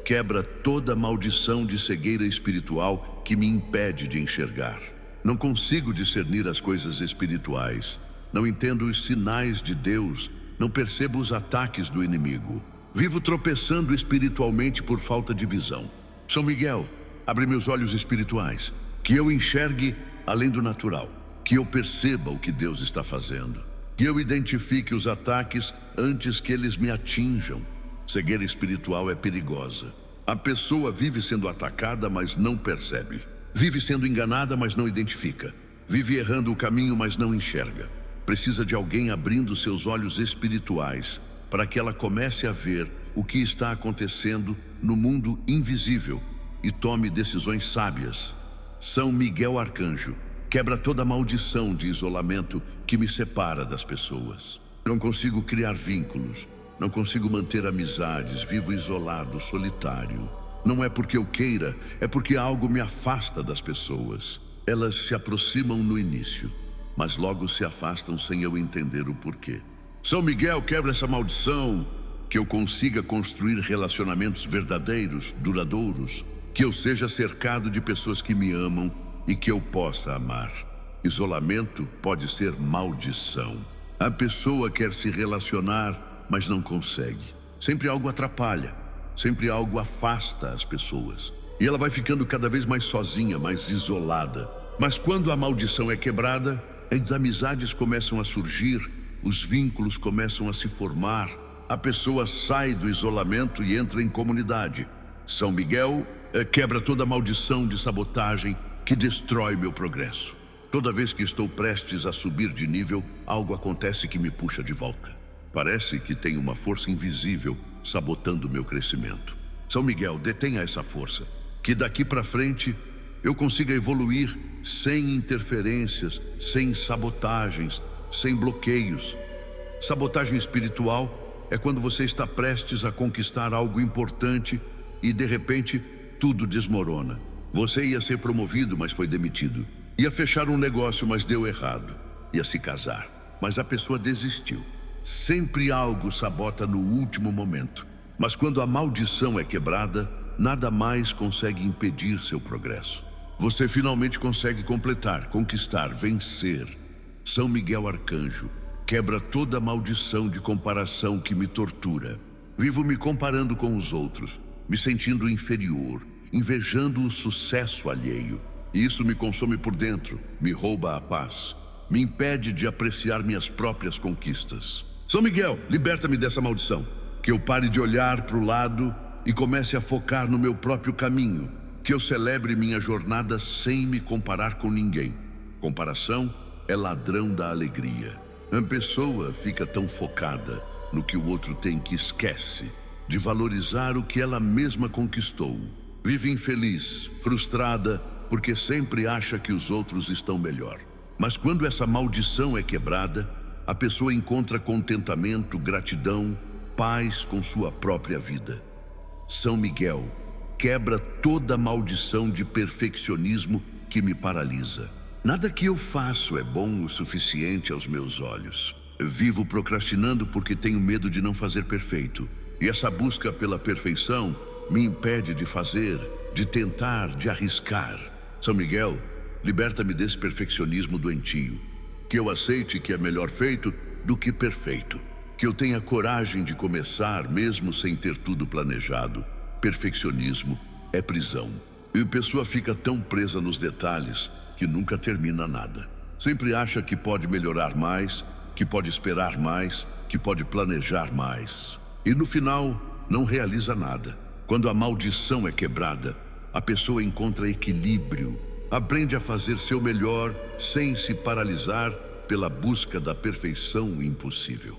quebra toda maldição de cegueira espiritual que me impede de enxergar. Não consigo discernir as coisas espirituais. Não entendo os sinais de Deus. Não percebo os ataques do inimigo. Vivo tropeçando espiritualmente por falta de visão. São Miguel, abre meus olhos espirituais, que eu enxergue além do natural, que eu perceba o que Deus está fazendo, que eu identifique os ataques antes que eles me atinjam. Cegueira espiritual é perigosa. A pessoa vive sendo atacada, mas não percebe. Vive sendo enganada, mas não identifica. Vive errando o caminho, mas não enxerga. Precisa de alguém abrindo seus olhos espirituais para que ela comece a ver o que está acontecendo no mundo invisível e tome decisões sábias. São Miguel Arcanjo quebra toda a maldição de isolamento que me separa das pessoas. Não consigo criar vínculos, não consigo manter amizades, vivo isolado, solitário. Não é porque eu queira, é porque algo me afasta das pessoas. Elas se aproximam no início, mas logo se afastam sem eu entender o porquê. São Miguel quebra essa maldição, que eu consiga construir relacionamentos verdadeiros, duradouros, que eu seja cercado de pessoas que me amam e que eu possa amar. Isolamento pode ser maldição. A pessoa quer se relacionar, mas não consegue. Sempre algo atrapalha, sempre algo afasta as pessoas. E ela vai ficando cada vez mais sozinha, mais isolada. Mas quando a maldição é quebrada, as amizades começam a surgir, os vínculos começam a se formar, a pessoa sai do isolamento e entra em comunidade. São Miguel quebra toda a maldição de sabotagem que destrói meu progresso. Toda vez que estou prestes a subir de nível, algo acontece que me puxa de volta. Parece que tem uma força invisível sabotando meu crescimento. São Miguel, detenha essa força, que daqui para frente eu consiga evoluir sem interferências, sem sabotagens, sem bloqueios. Sabotagem espiritual é quando você está prestes a conquistar algo importante e de repente tudo desmorona. Você ia ser promovido, mas foi demitido. Ia fechar um negócio, mas deu errado. Ia se casar, mas a pessoa desistiu. Sempre algo sabota no último momento. Mas quando a maldição é quebrada, nada mais consegue impedir seu progresso. Você finalmente consegue completar, conquistar, vencer. São Miguel Arcanjo quebra toda a maldição de comparação que me tortura. Vivo me comparando com os outros, me sentindo inferior, invejando o sucesso alheio. E isso me consome por dentro, me rouba a paz, me impede de apreciar minhas próprias conquistas. São Miguel, liberta-me dessa maldição. Que eu pare de olhar para o lado e comece a focar no meu próprio caminho. Que eu celebre minha jornada sem me comparar com ninguém. Comparação é ladrão da alegria. A pessoa fica tão focada no que o outro tem que esquece de valorizar o que ela mesma conquistou. Vive infeliz, frustrada, porque sempre acha que os outros estão melhor. Mas quando essa maldição é quebrada, a pessoa encontra contentamento, gratidão, paz com sua própria vida. São Miguel quebra toda a maldição de perfeccionismo que me paralisa. Nada que eu faço é bom o suficiente aos meus olhos. Vivo procrastinando porque tenho medo de não fazer perfeito. E essa busca pela perfeição me impede de fazer, de tentar, de arriscar. São Miguel, liberta-me desse perfeccionismo doentio. Que eu aceite que é melhor feito do que perfeito. Que eu tenha coragem de começar mesmo sem ter tudo planejado. Perfeccionismo é prisão. E a pessoa fica tão presa nos detalhes que nunca termina nada. Sempre acha que pode melhorar mais, que pode esperar mais, que pode planejar mais. E no final, não realiza nada. Quando a maldição é quebrada, a pessoa encontra equilíbrio, Aprende a fazer seu melhor sem se paralisar pela busca da perfeição impossível.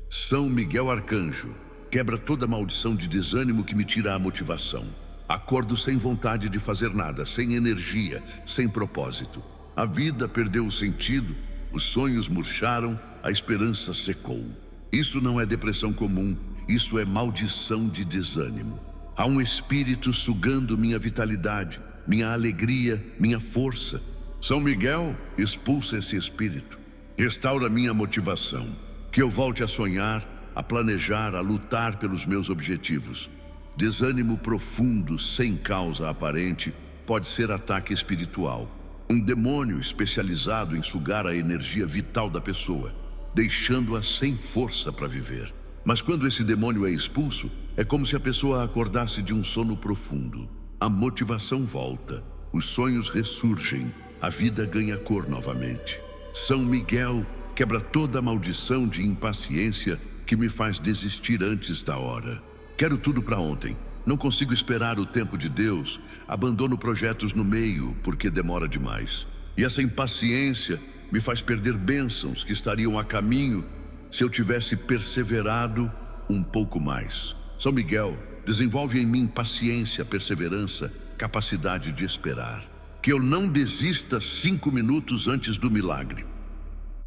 São Miguel Arcanjo, quebra toda maldição de desânimo que me tira a motivação. Acordo sem vontade de fazer nada, sem energia, sem propósito. A vida perdeu o sentido, os sonhos murcharam, a esperança secou. Isso não é depressão comum, isso é maldição de desânimo. Há um espírito sugando minha vitalidade, minha alegria, minha força. São Miguel, expulsa esse espírito. Restaura minha motivação. Que eu volte a sonhar, a planejar, a lutar pelos meus objetivos. Desânimo profundo, sem causa aparente, pode ser ataque espiritual. Um demônio especializado em sugar a energia vital da pessoa, deixando-a sem força para viver. Mas quando esse demônio é expulso, é como se a pessoa acordasse de um sono profundo. A motivação volta, os sonhos ressurgem, a vida ganha cor novamente. São Miguel quebra toda a maldição de impaciência que me faz desistir antes da hora. Quero tudo para ontem. Não consigo esperar o tempo de Deus. Abandono projetos no meio porque demora demais. E essa impaciência me faz perder bênçãos que estariam a caminho se eu tivesse perseverado um pouco mais. São Miguel, desenvolve em mim paciência, perseverança, capacidade de esperar. Que eu não desista 5 minutos antes do milagre.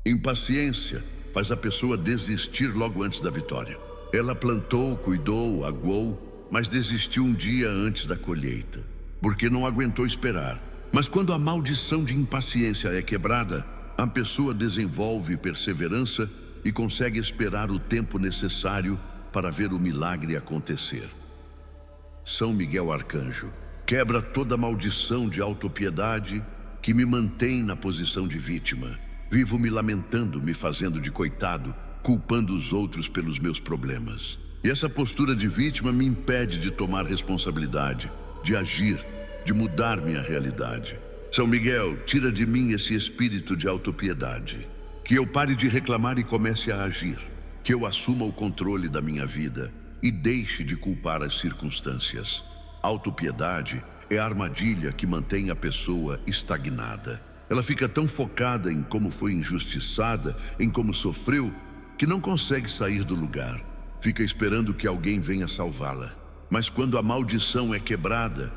Impaciência faz a pessoa desistir logo antes da vitória. Ela plantou, cuidou, aguou, mas desistiu um dia antes da colheita, porque não aguentou esperar. Mas quando a maldição de impaciência é quebrada, a pessoa desenvolve perseverança e consegue esperar o tempo necessário para ver o milagre acontecer. São Miguel Arcanjo, quebra toda a maldição de autopiedade que me mantém na posição de vítima. Vivo me lamentando, me fazendo de coitado, culpando os outros pelos meus problemas. E essa postura de vítima me impede de tomar responsabilidade, de agir, de mudar minha realidade. São Miguel, tira de mim esse espírito de autopiedade. Que eu pare de reclamar e comece a agir. Que eu assuma o controle da minha vida e deixe de culpar as circunstâncias. Autopiedade é a armadilha que mantém a pessoa estagnada. Ela fica tão focada em como foi injustiçada, em como sofreu, que não consegue sair do lugar. Fica esperando que alguém venha salvá-la. Mas quando a maldição é quebrada,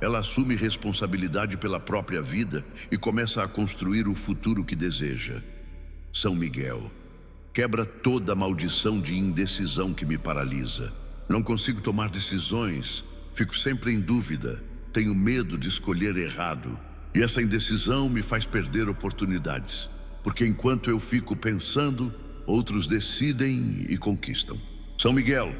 ela assume responsabilidade pela própria vida e começa a construir o futuro que deseja. São Miguel, quebra toda a maldição de indecisão que me paralisa. Não consigo tomar decisões, fico sempre em dúvida, tenho medo de escolher errado. E essa indecisão me faz perder oportunidades, porque enquanto eu fico pensando, outros decidem e conquistam. São Miguel,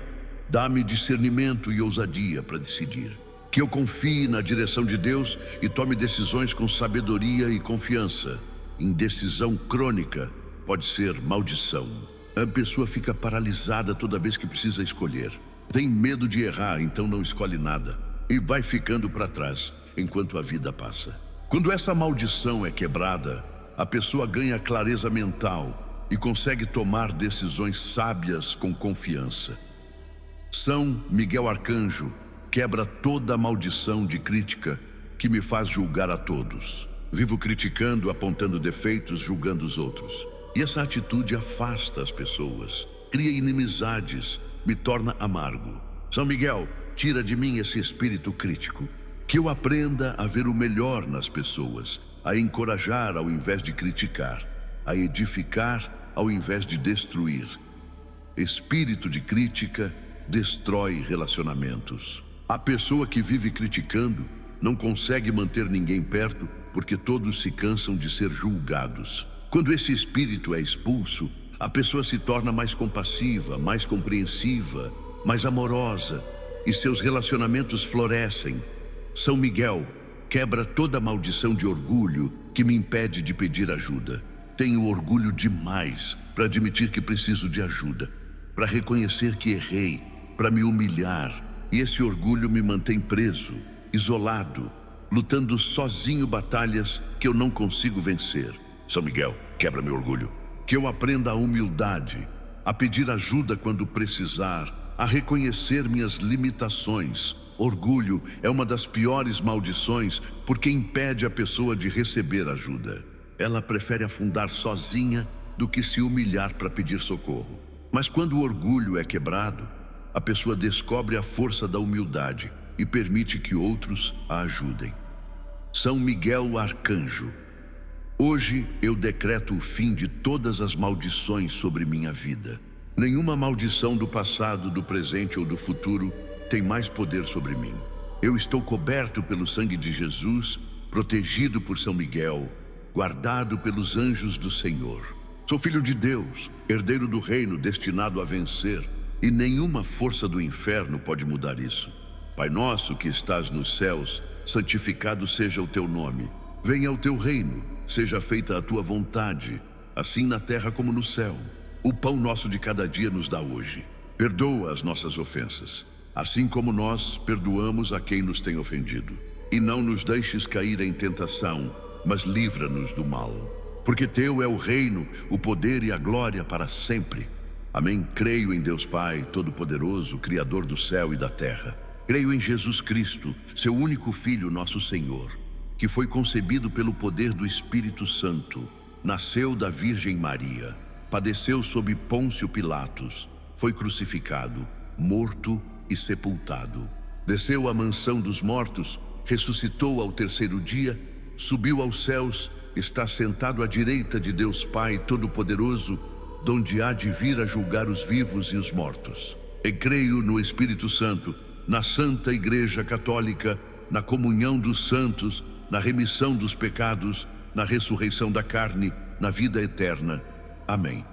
dá-me discernimento e ousadia para decidir. Que eu confie na direção de Deus e tome decisões com sabedoria e confiança. Indecisão crônica pode ser maldição. A pessoa fica paralisada toda vez que precisa escolher. Tem medo de errar, então não escolhe nada. E vai ficando para trás enquanto a vida passa. Quando essa maldição é quebrada, a pessoa ganha clareza mental e consegue tomar decisões sábias com confiança. São Miguel Arcanjo quebra toda a maldição de crítica que me faz julgar a todos. Vivo criticando, apontando defeitos, julgando os outros. E essa atitude afasta as pessoas, cria inimizades, me torna amargo. São Miguel, tira de mim esse espírito crítico. Que eu aprenda a ver o melhor nas pessoas, a encorajar ao invés de criticar, a edificar ao invés de destruir. Espírito de crítica destrói relacionamentos. A pessoa que vive criticando não consegue manter ninguém perto porque todos se cansam de ser julgados. Quando esse espírito é expulso, a pessoa se torna mais compassiva, mais compreensiva, mais amorosa e seus relacionamentos florescem. São Miguel quebra toda a maldição de orgulho que me impede de pedir ajuda. Tenho orgulho demais para admitir que preciso de ajuda, para reconhecer que errei, para me humilhar. E esse orgulho me mantém preso, isolado, lutando sozinho batalhas que eu não consigo vencer. São Miguel, quebra meu orgulho. Que eu aprenda a humildade, a pedir ajuda quando precisar, a reconhecer minhas limitações, Orgulho é uma das piores maldições porque impede a pessoa de receber ajuda. Ela prefere afundar sozinha do que se humilhar para pedir socorro. Mas quando o orgulho é quebrado, a pessoa descobre a força da humildade e permite que outros a ajudem. São Miguel Arcanjo. Hoje eu decreto o fim de todas as maldições sobre minha vida. Nenhuma maldição do passado, do presente ou do futuro tem mais poder sobre mim. Eu estou coberto pelo sangue de Jesus, protegido por São Miguel, guardado pelos anjos do Senhor. Sou filho de Deus, herdeiro do reino destinado a vencer, e nenhuma força do inferno pode mudar isso. Pai nosso que estás nos céus, santificado seja o teu nome. Venha o teu reino, seja feita a tua vontade, assim na terra como no céu. O pão nosso de cada dia nos dá hoje. Perdoa as nossas ofensas, assim como nós perdoamos a quem nos tem ofendido. E não nos deixes cair em tentação, mas livra-nos do mal. Porque teu é o reino, o poder e a glória para sempre. Amém. Creio em Deus Pai, Todo-Poderoso, Criador do céu e da terra. Creio em Jesus Cristo, seu único Filho, nosso Senhor, que foi concebido pelo poder do Espírito Santo, nasceu da Virgem Maria, padeceu sob Pôncio Pilatos, foi crucificado, morto e sepultado. Desceu à mansão dos mortos, ressuscitou ao terceiro dia, subiu aos céus, está sentado à direita de Deus Pai Todo-Poderoso, donde há de vir a julgar os vivos e os mortos. E creio no Espírito Santo, na Santa Igreja Católica, na comunhão dos santos, na remissão dos pecados, na ressurreição da carne, na vida eterna. Amém.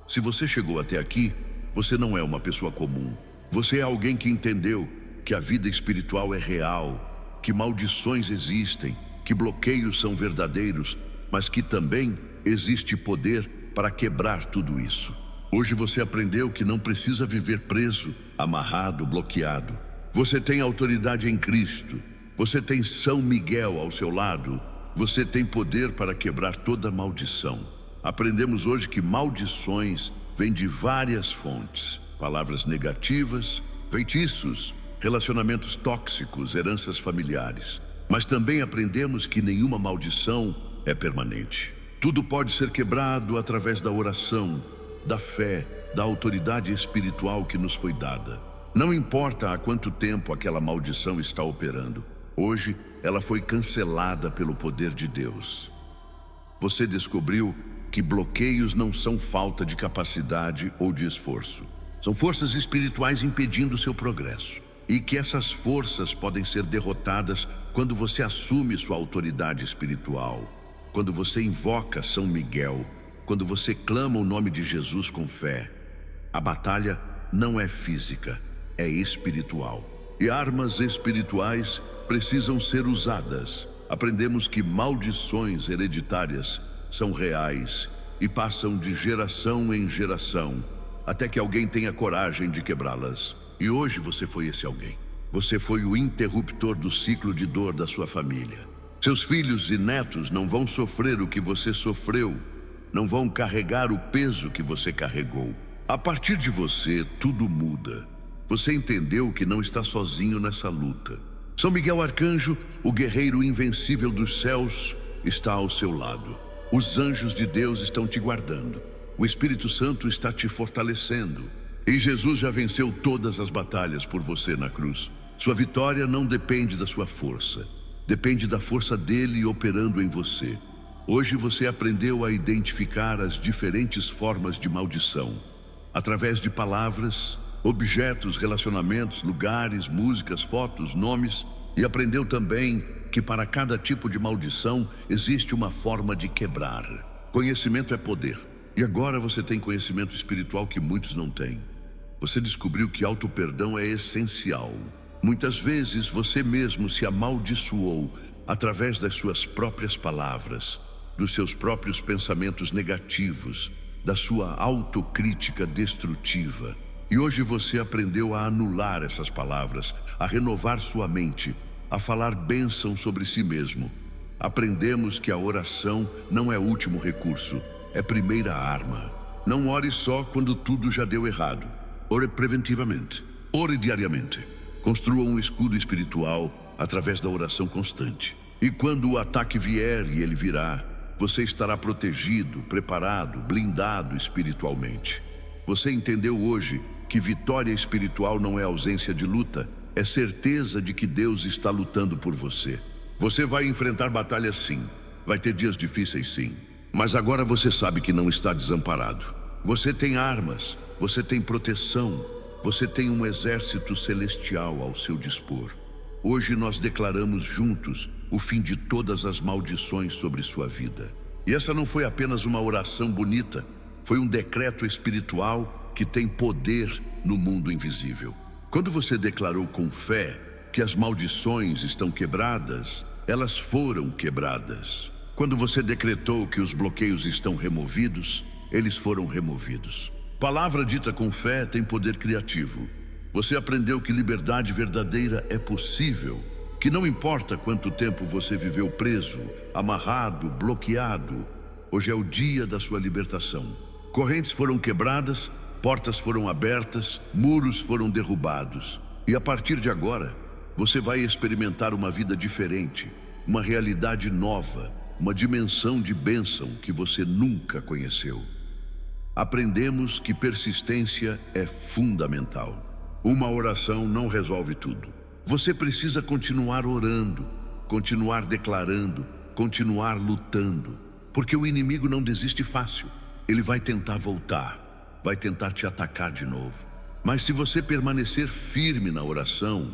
Se você chegou até aqui, você não é uma pessoa comum. Você é alguém que entendeu que a vida espiritual é real, que maldições existem, que bloqueios são verdadeiros, mas que também existe poder para quebrar tudo isso. Hoje você aprendeu que não precisa viver preso, amarrado, bloqueado. Você tem autoridade em Cristo. Você tem São Miguel ao seu lado. Você tem poder para quebrar toda maldição. Aprendemos hoje que maldições vêm de várias fontes. Palavras negativas, feitiços, relacionamentos tóxicos, heranças familiares. Mas também aprendemos que nenhuma maldição é permanente. Tudo pode ser quebrado através da oração, da fé, da autoridade espiritual que nos foi dada. Não importa há quanto tempo aquela maldição está operando. Hoje, ela foi cancelada pelo poder de Deus. Você descobriu que bloqueios não são falta de capacidade ou de esforço. São forças espirituais impedindo o seu progresso. E que essas forças podem ser derrotadas quando você assume sua autoridade espiritual, quando você invoca São Miguel, quando você clama o nome de Jesus com fé. A batalha não é física, é espiritual. E armas espirituais precisam ser usadas. Aprendemos que maldições hereditárias são reais e passam de geração em geração, até que alguém tenha coragem de quebrá-las. E hoje você foi esse alguém. Você foi o interruptor do ciclo de dor da sua família. Seus filhos e netos não vão sofrer o que você sofreu, não vão carregar o peso que você carregou. A partir de você, tudo muda. Você entendeu que não está sozinho nessa luta. São Miguel Arcanjo, o guerreiro invencível dos céus, está ao seu lado. Os anjos de Deus estão te guardando. O Espírito Santo está te fortalecendo. E Jesus já venceu todas as batalhas por você na cruz. Sua vitória não depende da sua força. Depende da força dele operando em você. Hoje você aprendeu a identificar as diferentes formas de maldição, através de palavras, objetos, relacionamentos, lugares, músicas, fotos, nomes, e aprendeu também que para cada tipo de maldição existe uma forma de quebrar. Conhecimento é poder. E agora você tem conhecimento espiritual que muitos não têm. Você descobriu que auto-perdão é essencial. Muitas vezes você mesmo se amaldiçoou através das suas próprias palavras, dos seus próprios pensamentos negativos, da sua autocrítica destrutiva. E hoje você aprendeu a anular essas palavras, a renovar sua mente, a falar bênção sobre si mesmo. Aprendemos que a oração não é último recurso, é primeira arma. Não ore só quando tudo já deu errado. Ore preventivamente. Ore diariamente. Construa um escudo espiritual através da oração constante. E quando o ataque vier, e ele virá, você estará protegido, preparado, blindado espiritualmente. Você entendeu hoje que vitória espiritual não é ausência de luta, é certeza de que Deus está lutando por você. Você vai enfrentar batalhas sim, vai ter dias difíceis sim, mas agora você sabe que não está desamparado. Você tem armas, você tem proteção, você tem um exército celestial ao seu dispor. Hoje nós declaramos juntos o fim de todas as maldições sobre sua vida. E essa não foi apenas uma oração bonita, foi um decreto espiritual que tem poder no mundo invisível. Quando você declarou com fé que as maldições estão quebradas, elas foram quebradas. Quando você decretou que os bloqueios estão removidos, eles foram removidos. Palavra dita com fé tem poder criativo. Você aprendeu que liberdade verdadeira é possível, que não importa quanto tempo você viveu preso, amarrado, bloqueado, hoje é o dia da sua libertação. Correntes foram quebradas, portas foram abertas, muros foram derrubados. E a partir de agora, você vai experimentar uma vida diferente, uma realidade nova, uma dimensão de bênção que você nunca conheceu. Aprendemos que persistência é fundamental. Uma oração não resolve tudo. Você precisa continuar orando, continuar declarando, continuar lutando, porque o inimigo não desiste fácil. Ele vai tentar voltar, vai tentar te atacar de novo. Mas se você permanecer firme na oração,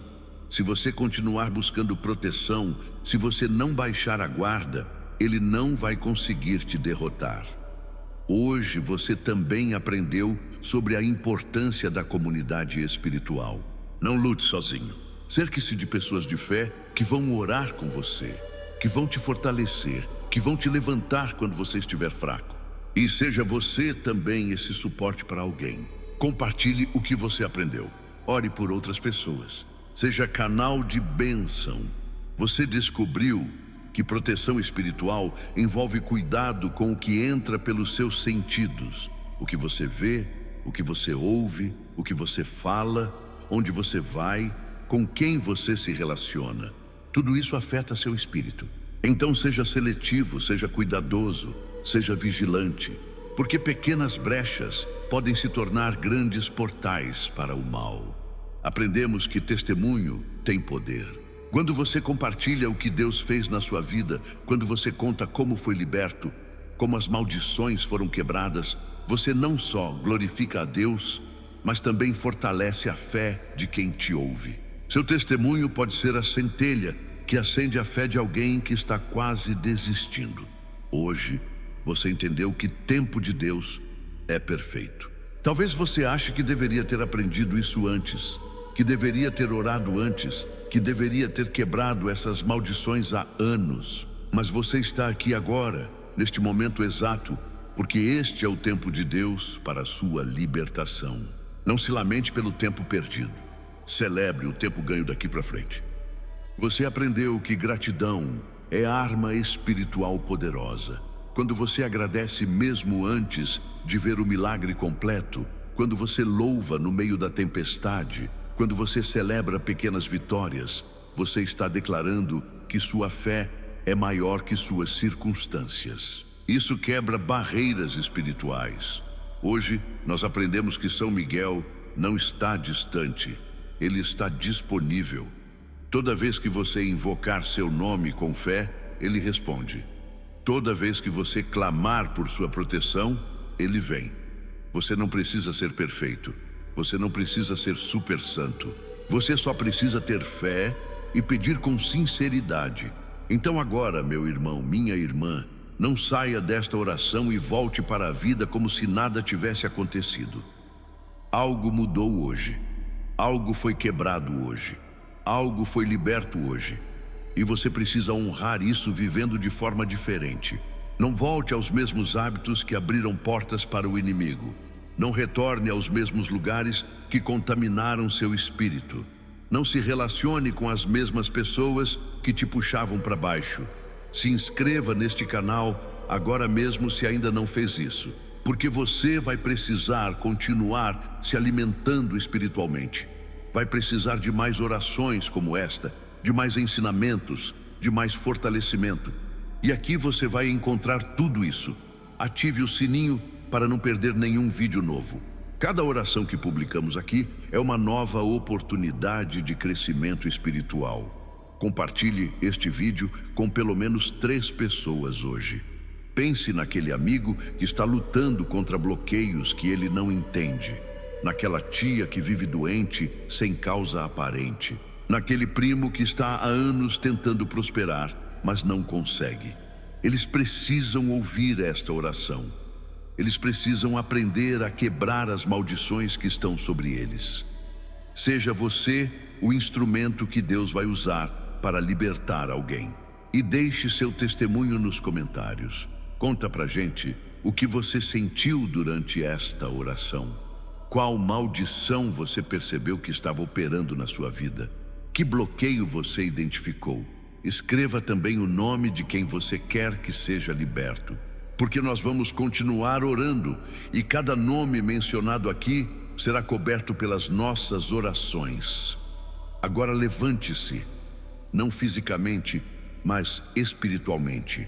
se você continuar buscando proteção, se você não baixar a guarda, ele não vai conseguir te derrotar. Hoje você também aprendeu sobre a importância da comunidade espiritual. Não lute sozinho. Cerque-se de pessoas de fé que vão orar com você, que vão te fortalecer, que vão te levantar quando você estiver fraco. E seja você também esse suporte para alguém. Compartilhe o que você aprendeu. Ore por outras pessoas. Seja canal de bênção. Você descobriu que proteção espiritual envolve cuidado com o que entra pelos seus sentidos. O que você vê, o que você ouve, o que você fala, onde você vai, com quem você se relaciona. Tudo isso afeta seu espírito. Então seja seletivo, seja cuidadoso, seja vigilante, porque pequenas brechas podem se tornar grandes portais para o mal. Aprendemos que testemunho tem poder. Quando você compartilha o que Deus fez na sua vida, quando você conta como foi liberto, como as maldições foram quebradas, você não só glorifica a Deus, mas também fortalece a fé de quem te ouve. Seu testemunho pode ser a centelha que acende a fé de alguém que está quase desistindo. Hoje, você entendeu que tempo de Deus é perfeito. Talvez você ache que deveria ter aprendido isso antes, que deveria ter orado antes, que deveria ter quebrado essas maldições há anos. Mas você está aqui agora, neste momento exato, porque este é o tempo de Deus para a sua libertação. Não se lamente pelo tempo perdido. Celebre o tempo ganho daqui para frente. Você aprendeu que gratidão é arma espiritual poderosa. Quando você agradece mesmo antes de ver o milagre completo, quando você louva no meio da tempestade, quando você celebra pequenas vitórias, você está declarando que sua fé é maior que suas circunstâncias. Isso quebra barreiras espirituais. Hoje, nós aprendemos que São Miguel não está distante, ele está disponível. Toda vez que você invocar seu nome com fé, ele responde. Toda vez que você clamar por sua proteção, ele vem. Você não precisa ser perfeito. Você não precisa ser super santo. Você só precisa ter fé e pedir com sinceridade. Então agora, meu irmão, minha irmã, não saia desta oração e volte para a vida como se nada tivesse acontecido. Algo mudou hoje. Algo foi quebrado hoje. Algo foi liberto hoje. E você precisa honrar isso vivendo de forma diferente. Não volte aos mesmos hábitos que abriram portas para o inimigo. Não retorne aos mesmos lugares que contaminaram seu espírito. Não se relacione com as mesmas pessoas que te puxavam para baixo. Se inscreva neste canal agora mesmo se ainda não fez isso, porque você vai precisar continuar se alimentando espiritualmente. Vai precisar de mais orações como esta, de mais ensinamentos, de mais fortalecimento. E aqui você vai encontrar tudo isso. Ative o sininho para não perder nenhum vídeo novo. Cada oração que publicamos aqui é uma nova oportunidade de crescimento espiritual. Compartilhe este vídeo com pelo menos 3 pessoas hoje. Pense naquele amigo que está lutando contra bloqueios que ele não entende. Naquela tia que vive doente sem causa aparente. Naquele primo que está há anos tentando prosperar, mas não consegue. Eles precisam ouvir esta oração. Eles precisam aprender a quebrar as maldições que estão sobre eles. Seja você o instrumento que Deus vai usar para libertar alguém. E deixe seu testemunho nos comentários. Conta pra gente o que você sentiu durante esta oração. Qual maldição você percebeu que estava operando na sua vida? Que bloqueio você identificou? Escreva também o nome de quem você quer que seja liberto. Porque nós vamos continuar orando e cada nome mencionado aqui será coberto pelas nossas orações. Agora levante-se, não fisicamente, mas espiritualmente.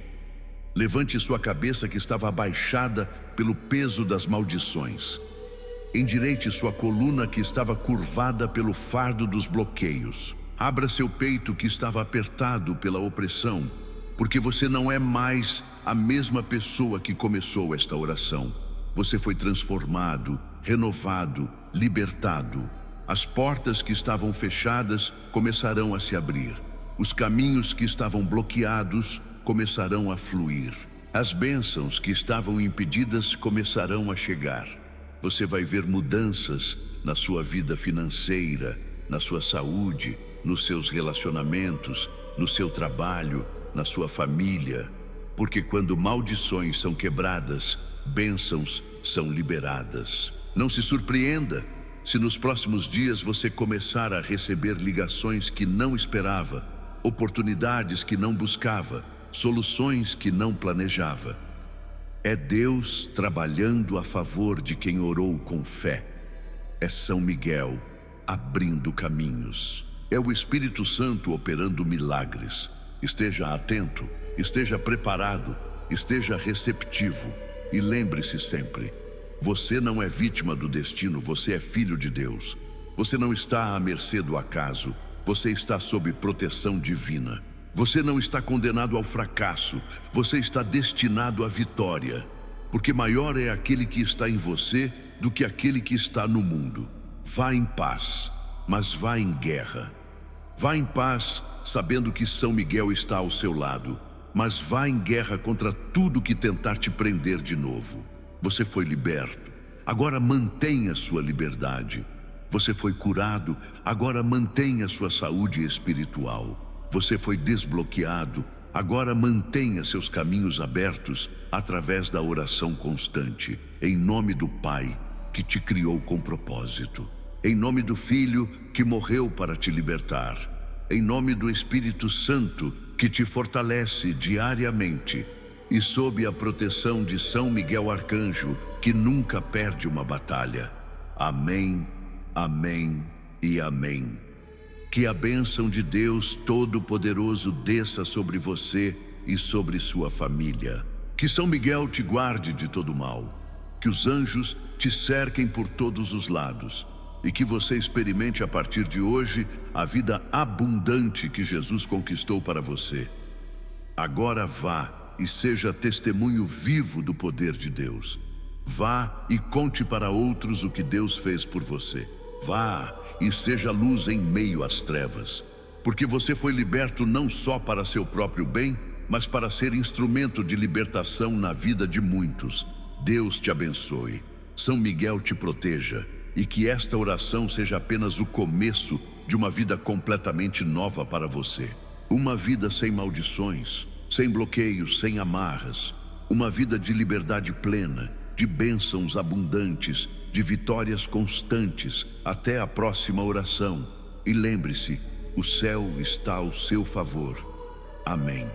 Levante sua cabeça que estava abaixada pelo peso das maldições. Endireite sua coluna que estava curvada pelo fardo dos bloqueios. Abra seu peito que estava apertado pela opressão, porque você não é mais a mesma pessoa que começou esta oração. Você foi transformado, renovado, libertado. As portas que estavam fechadas começarão a se abrir. Os caminhos que estavam bloqueados começarão a fluir. As bênçãos que estavam impedidas começarão a chegar. Você vai ver mudanças na sua vida financeira, na sua saúde, nos seus relacionamentos, no seu trabalho, na sua família. Porque quando maldições são quebradas, bênçãos são liberadas. Não se surpreenda se nos próximos dias você começar a receber ligações que não esperava, oportunidades que não buscava, soluções que não planejava. É Deus trabalhando a favor de quem orou com fé. É São Miguel abrindo caminhos. É o Espírito Santo operando milagres. Esteja atento, esteja preparado, esteja receptivo. E lembre-se sempre, você não é vítima do destino, você é filho de Deus. Você não está à mercê do acaso, você está sob proteção divina. Você não está condenado ao fracasso, você está destinado à vitória. Porque maior é aquele que está em você do que aquele que está no mundo. Vá em paz, mas vá em guerra. Vá em paz, sabendo que São Miguel está ao seu lado, mas vá em guerra contra tudo que tentar te prender de novo. Você foi liberto, agora mantenha sua liberdade. Você foi curado, agora mantenha sua saúde espiritual. Você foi desbloqueado, agora mantenha seus caminhos abertos através da oração constante, em nome do Pai, que te criou com propósito. Em nome do Filho, que morreu para te libertar. Em nome do Espírito Santo, que te fortalece diariamente. E sob a proteção de São Miguel Arcanjo, que nunca perde uma batalha. Amém, amém e amém. Que a bênção de Deus Todo-Poderoso desça sobre você e sobre sua família. Que São Miguel te guarde de todo mal. Que os anjos te cerquem por todos os lados. E que você experimente a partir de hoje a vida abundante que Jesus conquistou para você. Agora vá e seja testemunho vivo do poder de Deus. Vá e conte para outros o que Deus fez por você. Vá e seja luz em meio às trevas. Porque você foi liberto não só para seu próprio bem, mas para ser instrumento de libertação na vida de muitos. Deus te abençoe. São Miguel te proteja. E que esta oração seja apenas o começo de uma vida completamente nova para você. Uma vida sem maldições, sem bloqueios, sem amarras. Uma vida de liberdade plena, de bênçãos abundantes, de vitórias constantes. Até a próxima oração. E lembre-se, o céu está ao seu favor. Amém.